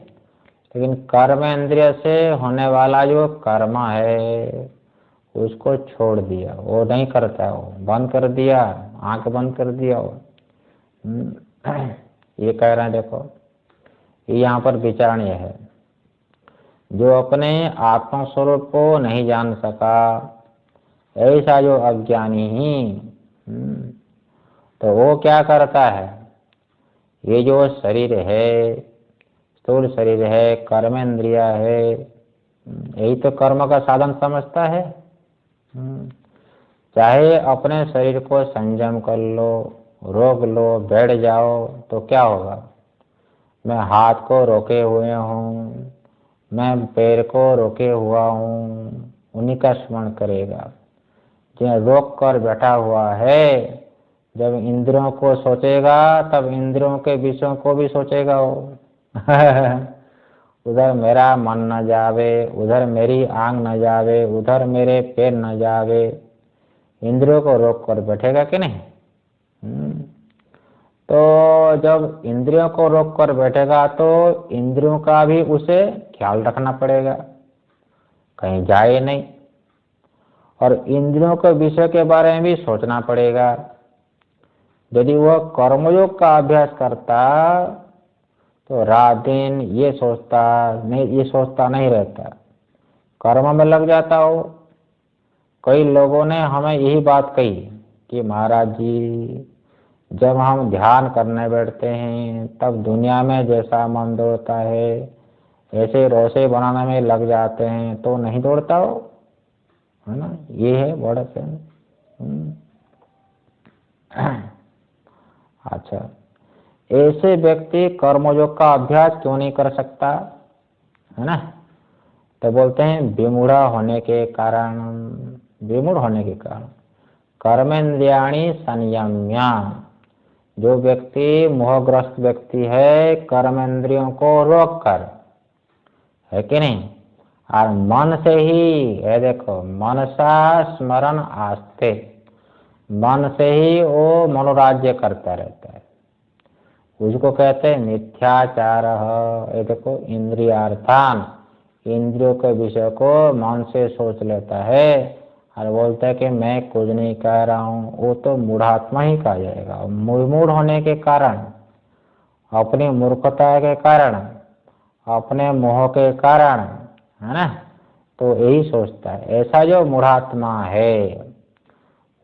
Speaker 2: लेकिन कर्मेंद्रिय से होने वाला जो कर्म है उसको छोड़ दिया, वो नहीं करता, वो बंद कर दिया, आंख बंद कर दिया वो। ये कह रहे हैं, देखो यहाँ पर विचारणीय है। जो अपने आत्म स्वरूप को नहीं जान सका, ऐसा जो अज्ञानी ही, तो वो क्या करता है? ये जो शरीर है, स्थूल शरीर है, कर्मेंद्रिया है, यही तो कर्म का साधन समझता है। चाहे अपने शरीर को संयम कर लो, रोक लो, बैठ जाओ, तो क्या होगा? मैं हाथ को रोके हुए हूँ, मैं पैर को रोके हुआ हूँ, उन्हीं का स्मरण करेगा। जो रोक कर बैठा हुआ है, जब इंद्रियों को सोचेगा तब इंद्रियों के विषयों को भी सोचेगा वो। उधर मेरा मन न जावे, उधर मेरी आंख न जावे, उधर मेरे पैर न जावे, इंद्रियों को रोक कर बैठेगा कि नहीं? तो जब इंद्रियों को रोक कर बैठेगा तो इंद्रियों का भी उसे ख्याल रखना पड़ेगा, कहीं जाए नहीं, और इंद्रियों के विषय के बारे में भी सोचना पड़ेगा। यदि वह कर्मयोग का अभ्यास करता तो रात दिन ये सोचता नहीं रहता, कर्म में लग जाता हो। कई लोगों ने हमें यही बात कही कि महाराज जी, जब हम ध्यान करने बैठते हैं तब दुनिया में जैसा मन होता है ऐसे रसोई बनाने में लग जाते हैं तो नहीं दौड़ता हो, है ना। ये है बड़ा सेंस। अच्छा, ऐसे व्यक्ति कर्मयोग का अभ्यास क्यों नहीं कर सकता, है ना। तो बोलते हैं विमूढ़ होने के कारण, विमूढ़ होने के कारण। कर्मेंद्रियाणि संयम्य, जो व्यक्ति मोहग्रस्त व्यक्ति है कर्मेंद्रियों को रोक कर, है कि नहीं, और मन से ही, ये देखो मनसा स्मरण आस्ते, मन से ही वो मनोराज्य करता रहता है, उसको कहते हैं मिथ्याचार। ये देखो इंद्रियार्थान, इंद्रियों के विषय को मन से सोच लेता है और बोलता है कि मैं कुछ नहीं कह रहा हूँ, वो तो मूढ़ात्मा ही कहा जाएगा। मूढ़ होने के कारण, अपनी मूर्खता के कारण, अपने मोह के कारण, है ना, तो यही सोचता है। ऐसा जो मूढ़ात्मा है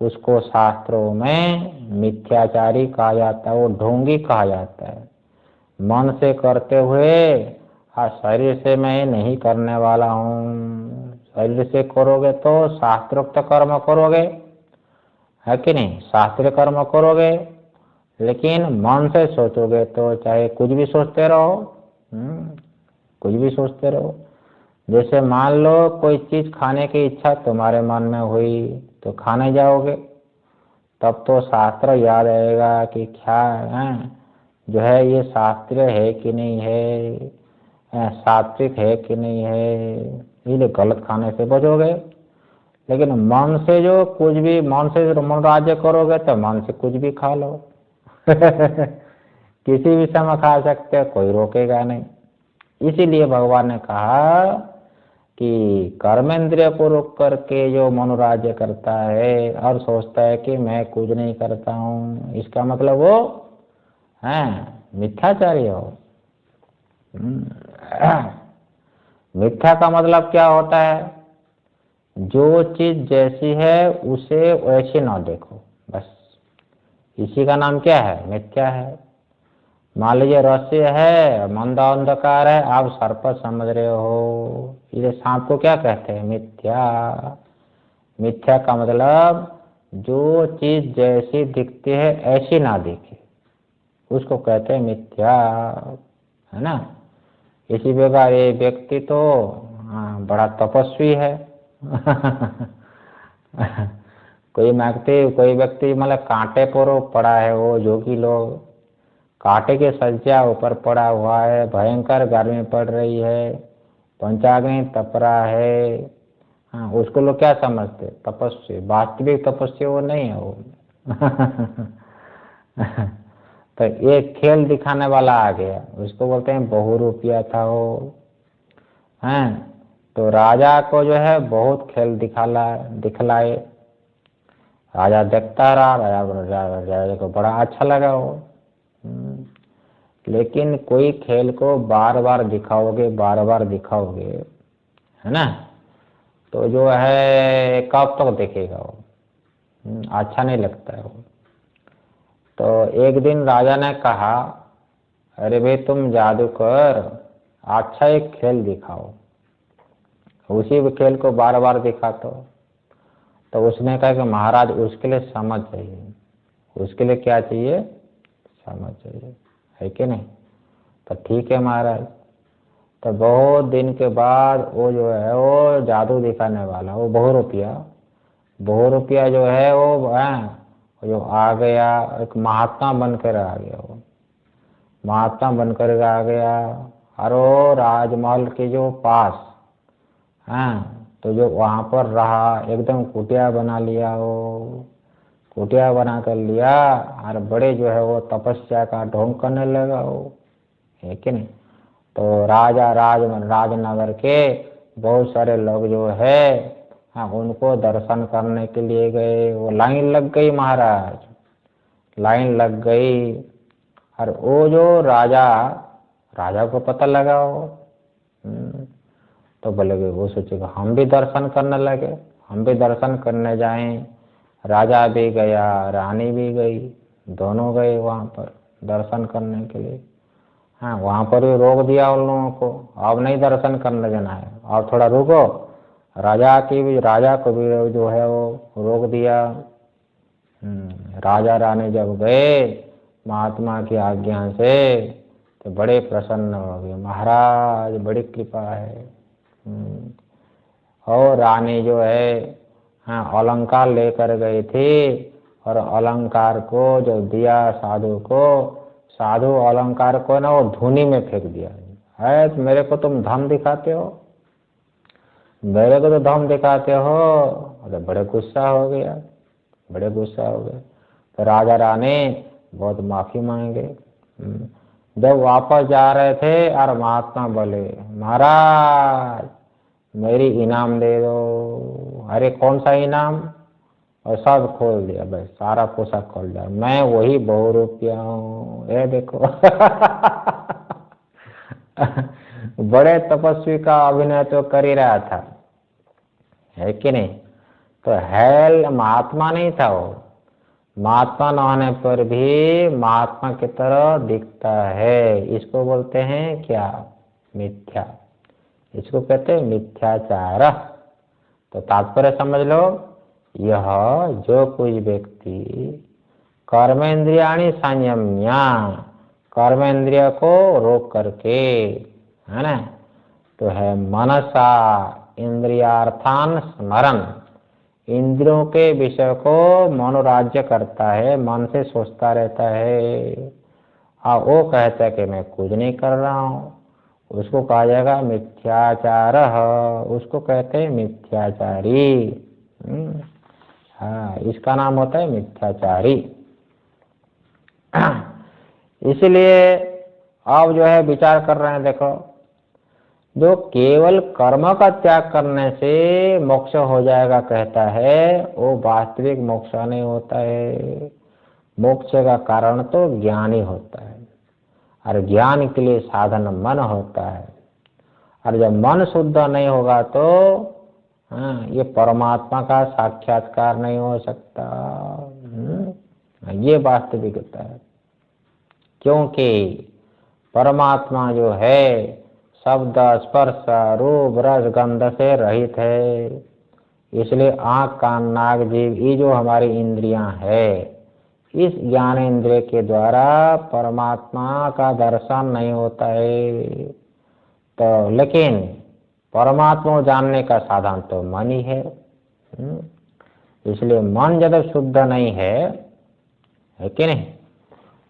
Speaker 2: उसको शास्त्रों में मिथ्याचारी कहा जाता है, वो ढोंगी कहा जाता है। मन से करते हुए और शरीर से मैं नहीं करने वाला हूँ, शरीर से करोगे तो शास्त्रोक्त कर्म करोगे, है कि नहीं, शास्त्रीय कर्म करोगे, लेकिन मन से सोचोगे तो चाहे कुछ भी सोचते रहो, कुछ भी सोचते रहो। जैसे मान लो कोई चीज खाने की इच्छा तुम्हारे मन में हुई तो खाने जाओगे, तब तो शास्त्र याद आएगा कि क्या है, जो है ये शास्त्रीय है कि नहीं है, सात्विक है कि नहीं है, इसलिए गलत खाने से बचोगे। लेकिन मन से जो कुछ भी, मन से मन राज्य करोगे तो मन से कुछ भी खा लो किसी भी समय खा सकते हो, कोई रोकेगा नहीं। इसीलिए भगवान ने कहा कि कर्मेंद्रिय को रोक करके जो मनोराज्य करता है और सोचता है कि मैं कुछ नहीं करता हूँ, इसका मतलब वो है मिथ्याचारी हो। मिथ्या का मतलब क्या होता है, जो चीज जैसी है उसे वैसे ना देखो, बस इसी का नाम क्या है, मिथ्या है। मान लीजिए रहस्य है, मंदा अंधकार है, आप सर्प समझ रहे हो, ये सांप को क्या कहते हैं, मिथ्या। मिथ्या का मतलब जो चीज जैसी दिखती है ऐसी ना दिखे, उसको कहते हैं मिथ्या, है ना। इसी प्रकार ये व्यक्ति तो बड़ा तपस्वी है कोई व्यक्ति मतलब कांटे पर पड़ा है, वो जोगी लोग कांटे के सज्जा ऊपर पड़ा हुआ है, भयंकर गर्मी पड़ रही है, पंचाग्नि तप रहा है, हाँ, उसको लोग क्या समझते, तपस्वी। वास्तविक तपस्वी वो नहीं है वो तो एक खेल दिखाने वाला आ गया, उसको बोलते हैं बहुरूपिया था वो, हैं। तो राजा को जो है बहुत खेल दिखलाए, राजा देखता रहा, राजा को बड़ा अच्छा लगा वो। लेकिन कोई खेल को बार बार दिखाओगे, बार बार दिखाओगे, है ना, तो जो है कब तक देखेगा वो, अच्छा नहीं लगता है वो। तो एक दिन राजा ने कहा, अरे भाई तुम जादूकर, अच्छा एक खेल दिखाओ। उसी खेल को बार बार दिखाते हो। तो उसने कहा कि महाराज उसके लिए समझ चाहिए, उसके लिए क्या चाहिए, समझ चाहिए, है कि नहीं। तो ठीक है महाराज। तो बहुत दिन के बाद वो जो है वो जादू दिखाने वाला, वो बहुरूपिया जो है वो जो आ गया, एक महात्मा बनकर आ गया, वो महात्मा बनकर आ गया। और वो राजमहल के जो पास, तो जो वहां पर रहा, एकदम कुटिया बना लिया, वो कुटिया बना कर लिया और बड़े जो है वो तपस्या का ढोंग करने लगा वो, है कि नहीं। तो राजनगर के बहुत सारे लोग जो है उनको दर्शन करने के लिए गए, वो लाइन लग गई महाराज, लाइन लग गई। और वो जो राजा को पता लगा वो, तो बोले वो सोचेगा हम भी दर्शन करने लगे, हम भी दर्शन करने जाएं। राजा भी गया, रानी भी गई, दोनों गए वहां पर दर्शन करने के लिए। हाँ, वहां पर भी रोक दिया उन लोगों को, अब नहीं दर्शन करने देना है, और थोड़ा रुको। राजा को भी जो है वो रोक दिया। राजा रानी जब गए महात्मा की आज्ञा से तो बड़े प्रसन्न हो गए, महाराज बड़ी कृपा है। और रानी जो है, हाँ, अलंकार लेकर गई थी, और अलंकार को जो दिया साधु को, साधु अलंकार को ना वो धूनी में फेंक दिया है। तो मेरे को तुम धम दिखाते हो, मेरे को तो धम दिखाते हो। तो बड़े गुस्सा हो गया, बड़े गुस्सा हो गए। तो राजा रानी बहुत माफी मांगे। जब वापस जा रहे थे और महात्मा बोले, महाराज मेरी इनाम दे दो। अरे कौन सा इनाम? और सब खोल दिया, बस सारा पोशाक खोल दिया, मैं वही बहुरूपिया हूँ, ये देखो। बड़े तपस्वी का अभिनय तो कर ही रहा था, है कि नहीं? तो हेल महात्मा नहीं था वो, महात्मा न होने पर भी महात्मा की तरह दिखता है। इसको बोलते हैं क्या? मिथ्या। इसको कहते हैं मिथ्याचार। तो तात्पर्य समझ लो, यह जो कोई व्यक्ति कर्मेंद्रियाणि संयम्य, कर्मेंद्रिय को रोक करके, है ना, तो है मनसा इंद्रियार्थान स्मरण, इंद्रियों के विषय को मनोराज्य करता है, मन से सोचता रहता है, और वो कहता है कि मैं कुछ नहीं कर रहा हूँ, उसको कहा जाएगा मिथ्याचार। उसको कहते हैं मिथ्याचारी। हाँ, इसका नाम होता है मिथ्याचारी। इसलिए आप जो है विचार कर रहे हैं, देखो, जो केवल कर्म का त्याग करने से मोक्ष हो जाएगा कहता है, वो वास्तविक मोक्ष नहीं होता है। मोक्ष का कारण तो ज्ञान ही होता है, और ज्ञान के लिए साधन मन होता है। और जब मन शुद्ध नहीं होगा तो हाँ, ये परमात्मा का साक्षात्कार नहीं हो सकता। ये वास्तविकता है, क्योंकि परमात्मा जो है शब्द स्पर्श रूप रस गंध से रहित है। इसलिए आंख कान नाक जीव ये जो हमारी इंद्रियां है, इस ज्ञान इंद्रिय के द्वारा परमात्मा का दर्शन नहीं होता है। तो लेकिन परमात्मा जानने का साधन तो मन ही है। इसलिए मन जब शुद्ध नहीं है कि नहीं?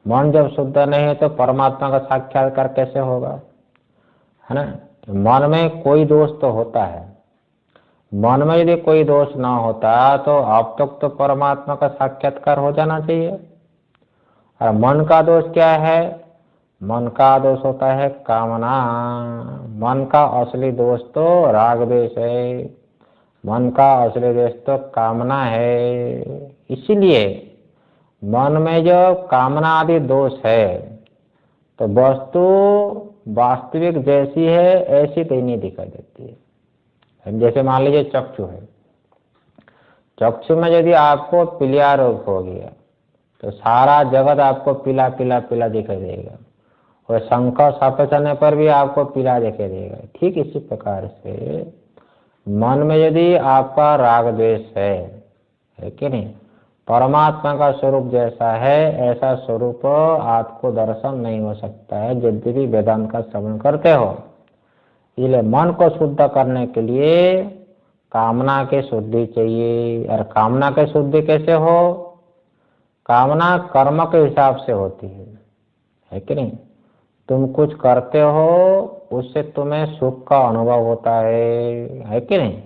Speaker 2: मन जब शुद्ध नहीं है तो परमात्मा का साक्षात्कार कैसे होगा, है ना? मन में कोई दोष तो होता है, मन में यदि कोई दोष ना होता तो अब तक तो परमात्मा का साक्षात्कार हो जाना चाहिए। और मन का दोष क्या है? मन का दोष होता है कामना। मन का असली दोष तो राग द्वेष है, मन का असली दोष तो कामना है। इसीलिए मन में जो कामना आदि दोष है तो वस्तु वास्तविक जैसी है ऐसी कहीं नहीं दिखाई देती है। जैसे मान लीजिए चक्षु है, चक्षु में यदि आपको पीलिया रोग हो गया तो सारा जगत आपको पीला पीला पीला दिखाई देगा, और शंख साफ चलने पर भी आपको पीला दिखाई देगा। ठीक इसी प्रकार से मन में यदि आपका राग द्वेष है कि नहीं, परमात्मा का स्वरूप जैसा है ऐसा स्वरूप आपको दर्शन नहीं हो सकता है यद्यपि वेदांत का श्रवण करते हो। इसलिए मन को शुद्ध करने के लिए कामना की शुद्धि चाहिए। और कामना की शुद्धि कैसे हो? कामना कर्म के हिसाब से होती है कि नहीं? तुम कुछ करते हो उससे तुम्हें सुख का अनुभव होता है कि नहीं?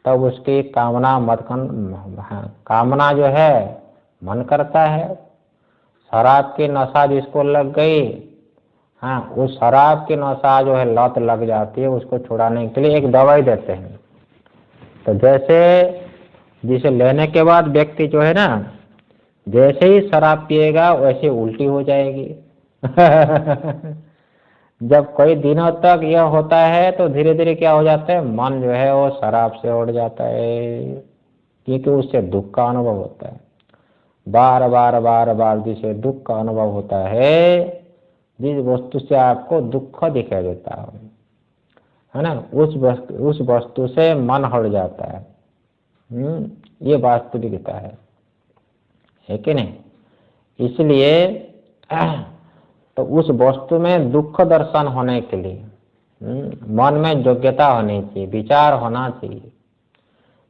Speaker 2: तब उसकी कामना मत कामना जो है मन करता है। शराब की नशा जिसको लग गई, हाँ, उस शराब की नशा जो है लत लग जाती है, उसको छुड़ाने के लिए एक दवाई देते हैं। तो जैसे जिसे लेने के बाद व्यक्ति जो है ना, जैसे ही शराब पिएगा वैसे उल्टी हो जाएगी। जब कई दिनों तक यह होता है तो धीरे धीरे क्या हो जाता है, मन जो है वो शराब से उड़ जाता है, क्योंकि उससे दुख का अनुभव होता है। बार बार बार बार जिसे दुख का अनुभव होता है जिस वस्तु से आपको दुख दिखाई देता है ना, उस वस्तु से मन हट जाता है। ये वास्तविकता है कि नहीं? इसलिए तो उस वस्तु में दुख दर्शन होने के लिए मन में योग्यता होनी चाहिए, विचार होना चाहिए।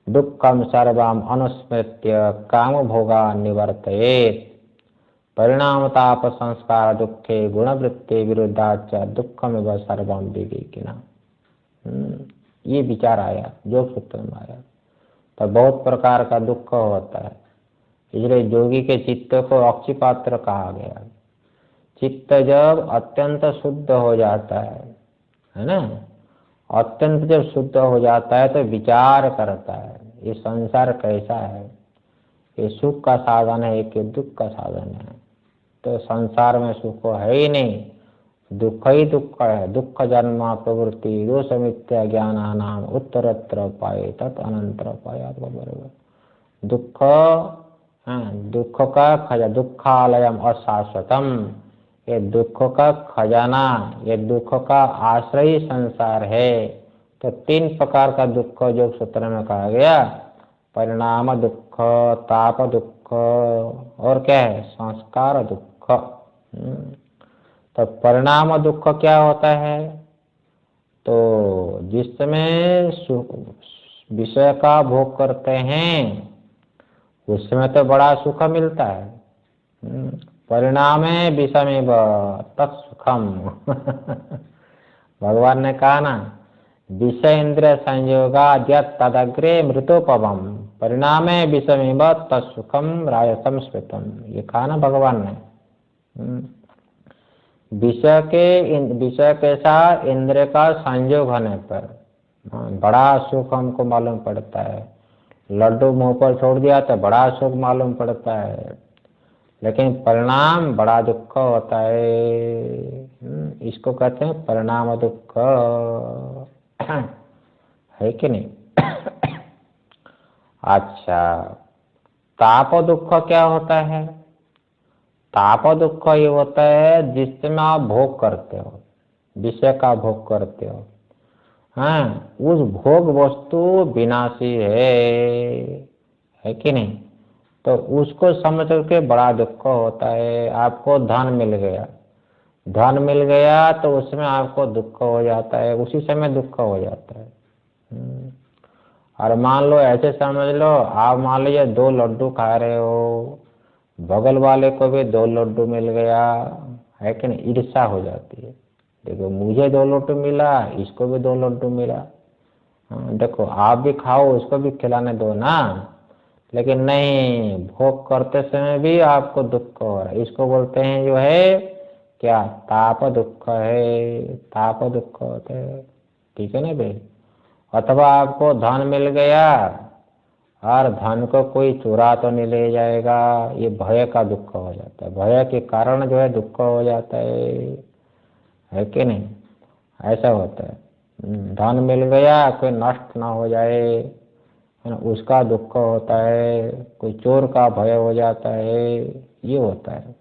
Speaker 2: दुखम सर्वम अनुस्मृत्य काम भोगा निवर्तयेत परिणाम ताप संस्कार दुखे गुणवृत्ति विरुद्धाच दुखम सर्वम विवेकिना। ये विचार आया, योग सूत्र में आया। तो बहुत प्रकार का दुख होता है, इसलिए योगी के चित्त को अक्षिपात्र कहा गया। चित्त जब अत्यंत शुद्ध हो जाता है ना, अत्यंत जब शुद्ध हो जाता है तो विचार करता है ये संसार कैसा है, ये सुख का साधन है कि दुख का साधन है। तो संसार में सुख है ही नहीं, दुख ही दुख है। दुख जन्म प्रवृत्ति दोष मिथ्या ज्ञान नाम उत्तरत्र पाए तत् अनंतर पाया। दुख दुख का खजा दुखालयम अशाश्वतम, ये दुख का खजाना, ये दुख का आश्रय संसार है। तो 3 प्रकार का दुख योग सूत्र में कहा गया, परिणाम दुख, ताप दुख और क्या है, संस्कार दुख। तो परिणाम दुख क्या होता है? तो जिस समय विषय का भोग करते हैं उस समय तो बड़ा सुख मिलता है। परिणामे विषमेव तत्सुखम। भगवान ने कहा ना, विषय इंद्रिय संयोगाद् तदग्रे मृतोपवम परिणामे विषमेव तत्सुखम राजसम स्मृतम। ये कहा ना भगवान ने। विषय के साथ इंद्रिय का संयोग होने पर बड़ा सुख हमको मालूम पड़ता है। लड्डू मुंह पर छोड़ दिया तो बड़ा सुख मालूम पड़ता है, लेकिन परिणाम बड़ा दुख होता है। इसको कहते हैं परिणाम दुख, है कि नहीं? अच्छा, ताप दुख क्या होता है? ताप दुख ये होता है जिसमें आप भोग करते हो, विषय का भोग करते हो। हाँ, उस भोग वस्तु विनाशी है कि नहीं? तो उसको समझ करके बड़ा दुख होता है। आपको धन मिल गया तो उसमें आपको दुख हो जाता है, उसी समय दुख हो जाता है। और मान लो ऐसे समझ लो, आप मान लीजिए 2 लड्डू खा रहे हो, बगल वाले को भी 2 लड्डू मिल गया, है कि नहीं? ईर्ष्या हो जाती है। देखो मुझे 2 लड्डू मिला, इसको भी 2 लड्डू मिला। देखो आप भी खाओ, उसको भी खिलाने दो ना। लेकिन नहीं, भोग करते समय भी आपको दुख हो रहा है। इसको बोलते हैं जो है क्या, ताप दुख है। ताप दुख होते है, ठीक है ना भाई? अथवा आपको धन मिल गया और धन को कोई चुरा तो नहीं ले जाएगा, ये भय का दुख हो जाता है। भय के कारण जो है दुख हो जाता है कि नहीं? ऐसा होता है। धन मिल गया, कोई नष्ट ना हो जाए, है ना, उसका दुख होता है। कोई चोर का भय हो जाता है, ये होता है।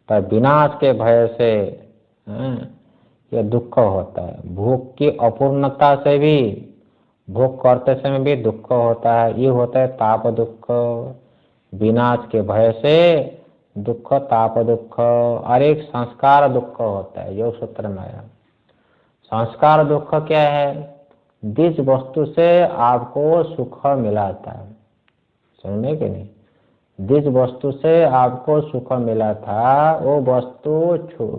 Speaker 2: तो विनाश के भय से यह दुख होता है। भोग की अपूर्णता से भी, भोग करते समय भी दुख होता है। ये होता है ताप दुख। विनाश के भय से दुख, ताप दुख। और एक संस्कार दुख होता है, योग सूत्र में आया। संस्कार दुख क्या है? जिस वस्तु से आपको सुख मिला था, समझे कि नहीं? जिस वस्तु से आपको सुख मिला था वो वस्तु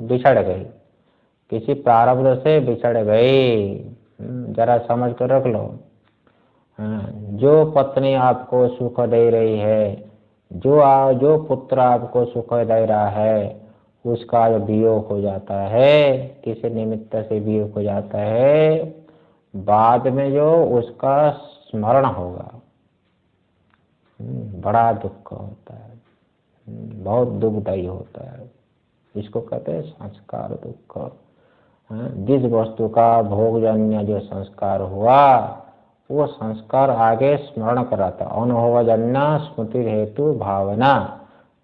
Speaker 2: बिछड़ गई, किसी प्रारब्ध से बिछड़ गई। जरा समझ कर रख लो। जो पत्नी आपको सुख दे रही है, जो पुत्र आपको सुख दे रहा है, उसका जो वियोग हो जाता है, किसी निमित्त से वियोग हो जाता है, बाद में जो उसका स्मरण होगा, बड़ा दुख होता है, बहुत दुखदायी होता है। इसको कहते हैं संस्कार दुख। जिस वस्तु का भोगजन्य जो संस्कार हुआ, वो संस्कार आगे स्मरण कराता। अनुभवजन्य स्मृति हेतु भावना,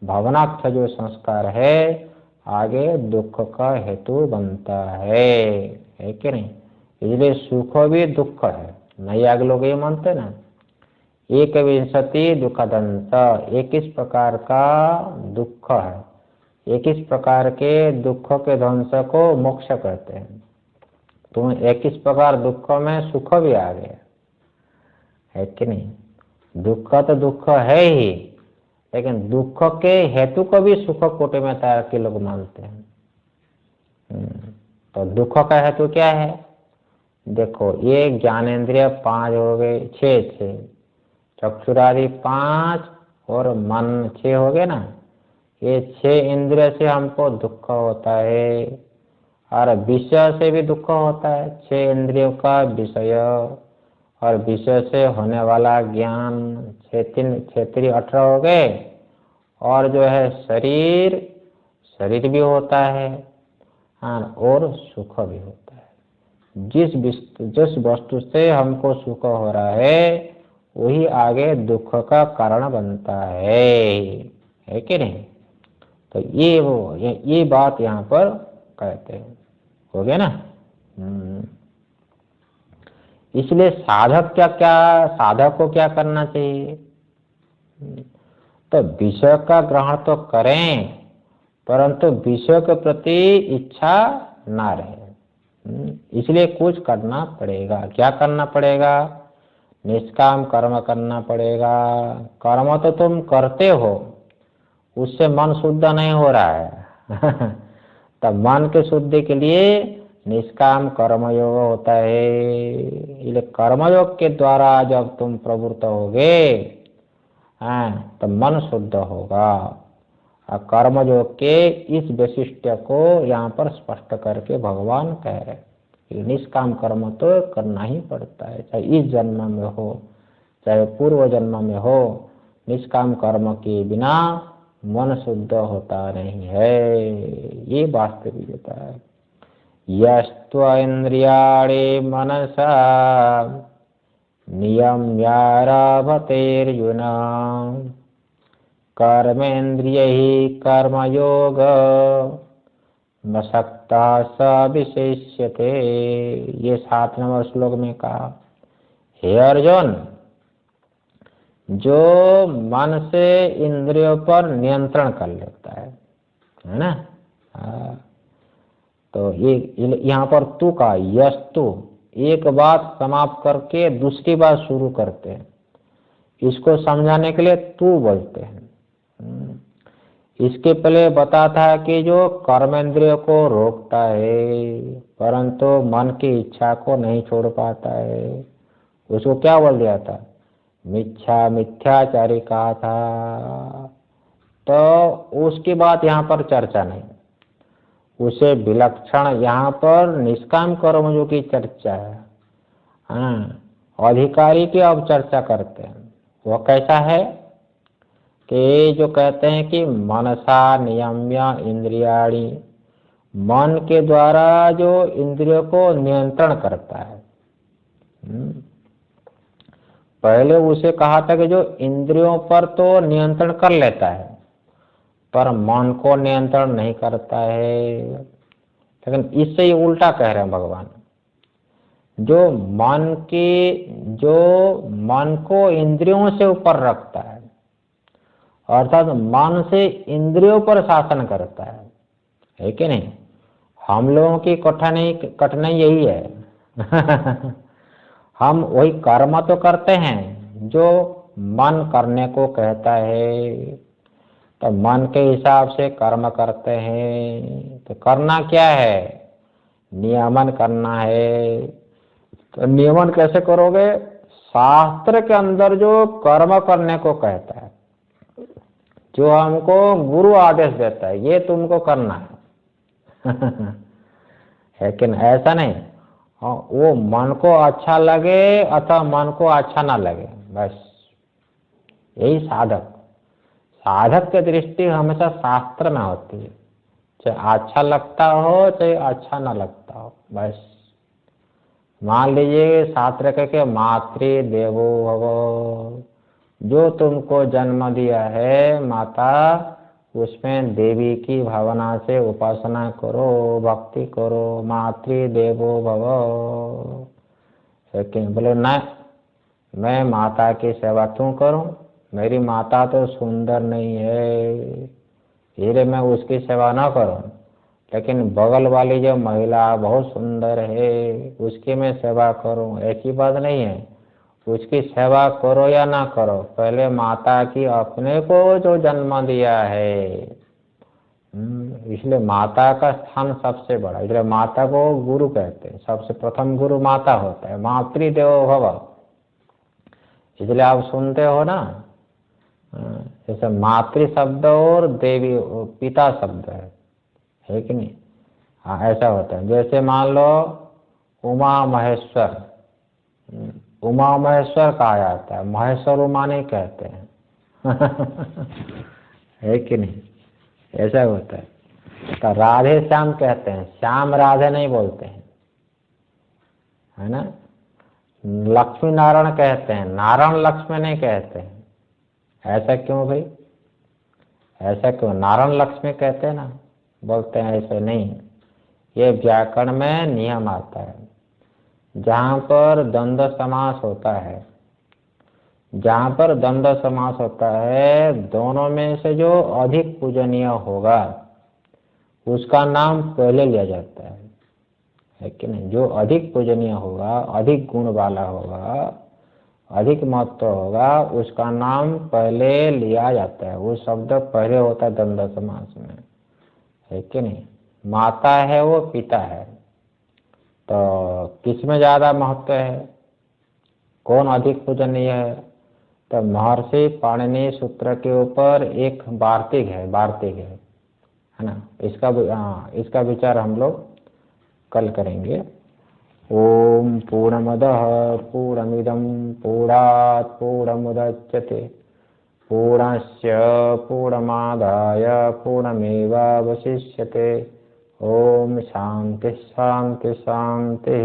Speaker 2: भावनार्थ जो संस्कार है आगे दुख का हेतु बनता है कि नहीं। इसलिए सुख भी दुख है। नैयायिक लोग ये मानते ना, एक विंशति दुखदंत, 21 प्रकार का दुख है। 21 प्रकार के दुख के ध्वंस को मोक्ष कहते हैं। तुम 21 प्रकार दुख में सुख भी आ गया है कि नहीं। दुख तो दुख है ही, लेकिन दुख के हेतु को भी सुख कोटि में तार्किक लोग मानते हैं। तो दुख का हेतु क्या है? देखो, ये ज्ञानेन्द्रिय 5 हो गए, 6 चक्षुरादि 5 और मन 6 हो गए ना। ये 6 इंद्रिय से हमको दुख होता है, और विषय से भी दुख होता है। 6 इंद्रियों का विषय और विषय से होने वाला ज्ञान, 6 18 हो गए। और जो है शरीर भी होता है, और सुख भी होता है। जिस वस्तु से हमको सुख हो रहा है वही आगे दुख का कारण बनता है कि नहीं। तो ये बात यहाँ पर कहते हैं। हो गया ना। इसलिए साधक को क्या करना चाहिए? तो विषय का ग्रहण तो करें, परंतु विषय के प्रति इच्छा ना रहे। इसलिए कुछ करना पड़ेगा। क्या करना पड़ेगा? निष्काम कर्म करना पड़ेगा। कर्म तो तुम करते हो, उससे मन शुद्ध नहीं हो रहा है। तब मन के शुद्धि के लिए निष्काम कर्मयोग होता है। इसलिए कर्मयोग के द्वारा जब तुम प्रवृत्त होगे, तो मन शुद्ध होगा। और कर्मयोग के इस वैशिष्ट्य को यहाँ पर स्पष्ट करके भगवान कह रहे हैं। निष्काम कर्म तो करना ही पड़ता है, चाहे इस जन्म में हो चाहे पूर्व जन्म में हो। निष्काम कर्म के बिना मन शुद्ध होता नहीं है। ये वास्तविकता है। यस्त्वेन्द्रियाणि मनसा नियम्यारभतेर्जुन कर्मेन्द्रियैः कर्मयोग न सक्ता स विशेष्यते। ये 7 नंबर श्लोक में कहा, हे अर्जुन, जो मन से इंद्रियों पर नियंत्रण कर लेता है ना। तो ये यहाँ पर तू का यस्तु, एक बात समाप्त करके दूसरी बात शुरू करते हैं। इसको समझाने के लिए तू बोलते हैं। इसके पहले बताता है कि जो कर्मेंद्रिय को रोकता है परंतु मन की इच्छा को नहीं छोड़ पाता है, उसको क्या बोल दिया था? मिथ्याचारी कहा था। तो उसकी बात यहाँ पर चर्चा नहीं, उसे विलक्षण यहाँ पर निष्काम कर्मयों की चर्चा है। अधिकारी की अब चर्चा करते हैं। वह कैसा है कि जो कहते हैं कि मनसा नियम्य इंद्रियाणि, मन के द्वारा जो इंद्रियों को नियंत्रण करता है। पहले उसे कहा था कि जो इंद्रियों पर तो नियंत्रण कर लेता है पर मन को नियंत्रण नहीं करता है। लेकिन इससे ही उल्टा कह रहे हैं भगवान। जो मन को इंद्रियों से ऊपर रखता है, अर्थात मन से इंद्रियों पर शासन करता है कि नहीं। हम लोगों की कठिनाई यही है। हम वही कर्म तो करते हैं जो मन करने को कहता है, तो मन के हिसाब से कर्म करते हैं। तो करना क्या है? नियमन करना है। तो नियमन कैसे करोगे? शास्त्र के अंदर जो कर्म करने को कहता है, जो हमको गुरु आदेश देता है, ये तुमको करना है। लेकिन ऐसा नहीं वो मन को अच्छा लगे अथवा मन को अच्छा ना लगे, बस यही साधक की दृष्टि हमेशा शास्त्र में होती है। चाहे अच्छा लगता हो चाहे अच्छा ना लगता हो, बस। मान लीजिए शास्त्र के मातृ देवो भव, जो तुमको जन्म दिया है माता, उसमें देवी की भावना से उपासना करो, भक्ति करो, मातृदेवो भव। लेकिन बोले ना, मैं माता की सेवा क्यों करूं, मेरी माता तो सुंदर नहीं है, इसलिए मैं उसकी सेवा ना करूं, लेकिन बगल वाली जो महिला बहुत सुंदर है उसकी मैं सेवा करूं, ऐसी बात नहीं है। उसकी सेवा करो या ना करो, पहले माता की अपने को जो जन्म दिया है, इसलिए माता का स्थान सबसे बड़ा, इसलिए माता को गुरु कहते हैं। सबसे प्रथम गुरु माता होता है, मातृदेवो भव। इसलिए आप सुनते हो ना, जैसे मातृ शब्द और देवी पिता शब्द है कि नहीं? हाँ, ऐसा होता है। जैसे मान लो उमा महेश्वर, उमा महेश्वर कहा जाता है, महेश्वर उमा नहीं कहते हैं। है कि नहीं? ऐसा होता है। तो राधे श्याम कहते हैं, श्याम राधे नहीं बोलते हैं, है ना। लक्ष्मी नारायण कहते हैं, नारायण लक्ष्मी नहीं कहते हैं। ऐसा क्यों भाई? ऐसा क्यों? नारायण लक्ष्मी कहते हैं ना, बोलते हैं ऐसे नहीं। ये व्याकरण में नियम आता है, जहाँ पर द्वंद्व समास होता है, जहाँ पर द्वंद्व समास होता है, दोनों में से जो अधिक पूजनीय होगा उसका नाम पहले लिया जाता है कि नहीं? जो अधिक पूजनीय होगा, अधिक गुण वाला होगा, अधिक महत्व होगा, उसका नाम पहले लिया जाता है। वो शब्द पहले होता है द्वंद्व समास में, है कि नहीं? माता है वो पिता है, तो किसमें ज्यादा महत्व है, कौन अधिक पूजनीय है? तो महर्षि पाणिनि सूत्र के ऊपर एक वार्तिक है, वार्तिक है ना। इसका विचार हम लोग कल करेंगे। ओम पूर्णमदः पूर्णमिदं पूर्णात् पूर्णमुदच्यते पूर्णस्य पूर्णमादाय पूर्णमेवावशिष्यते। ओम शांति शांति शांति।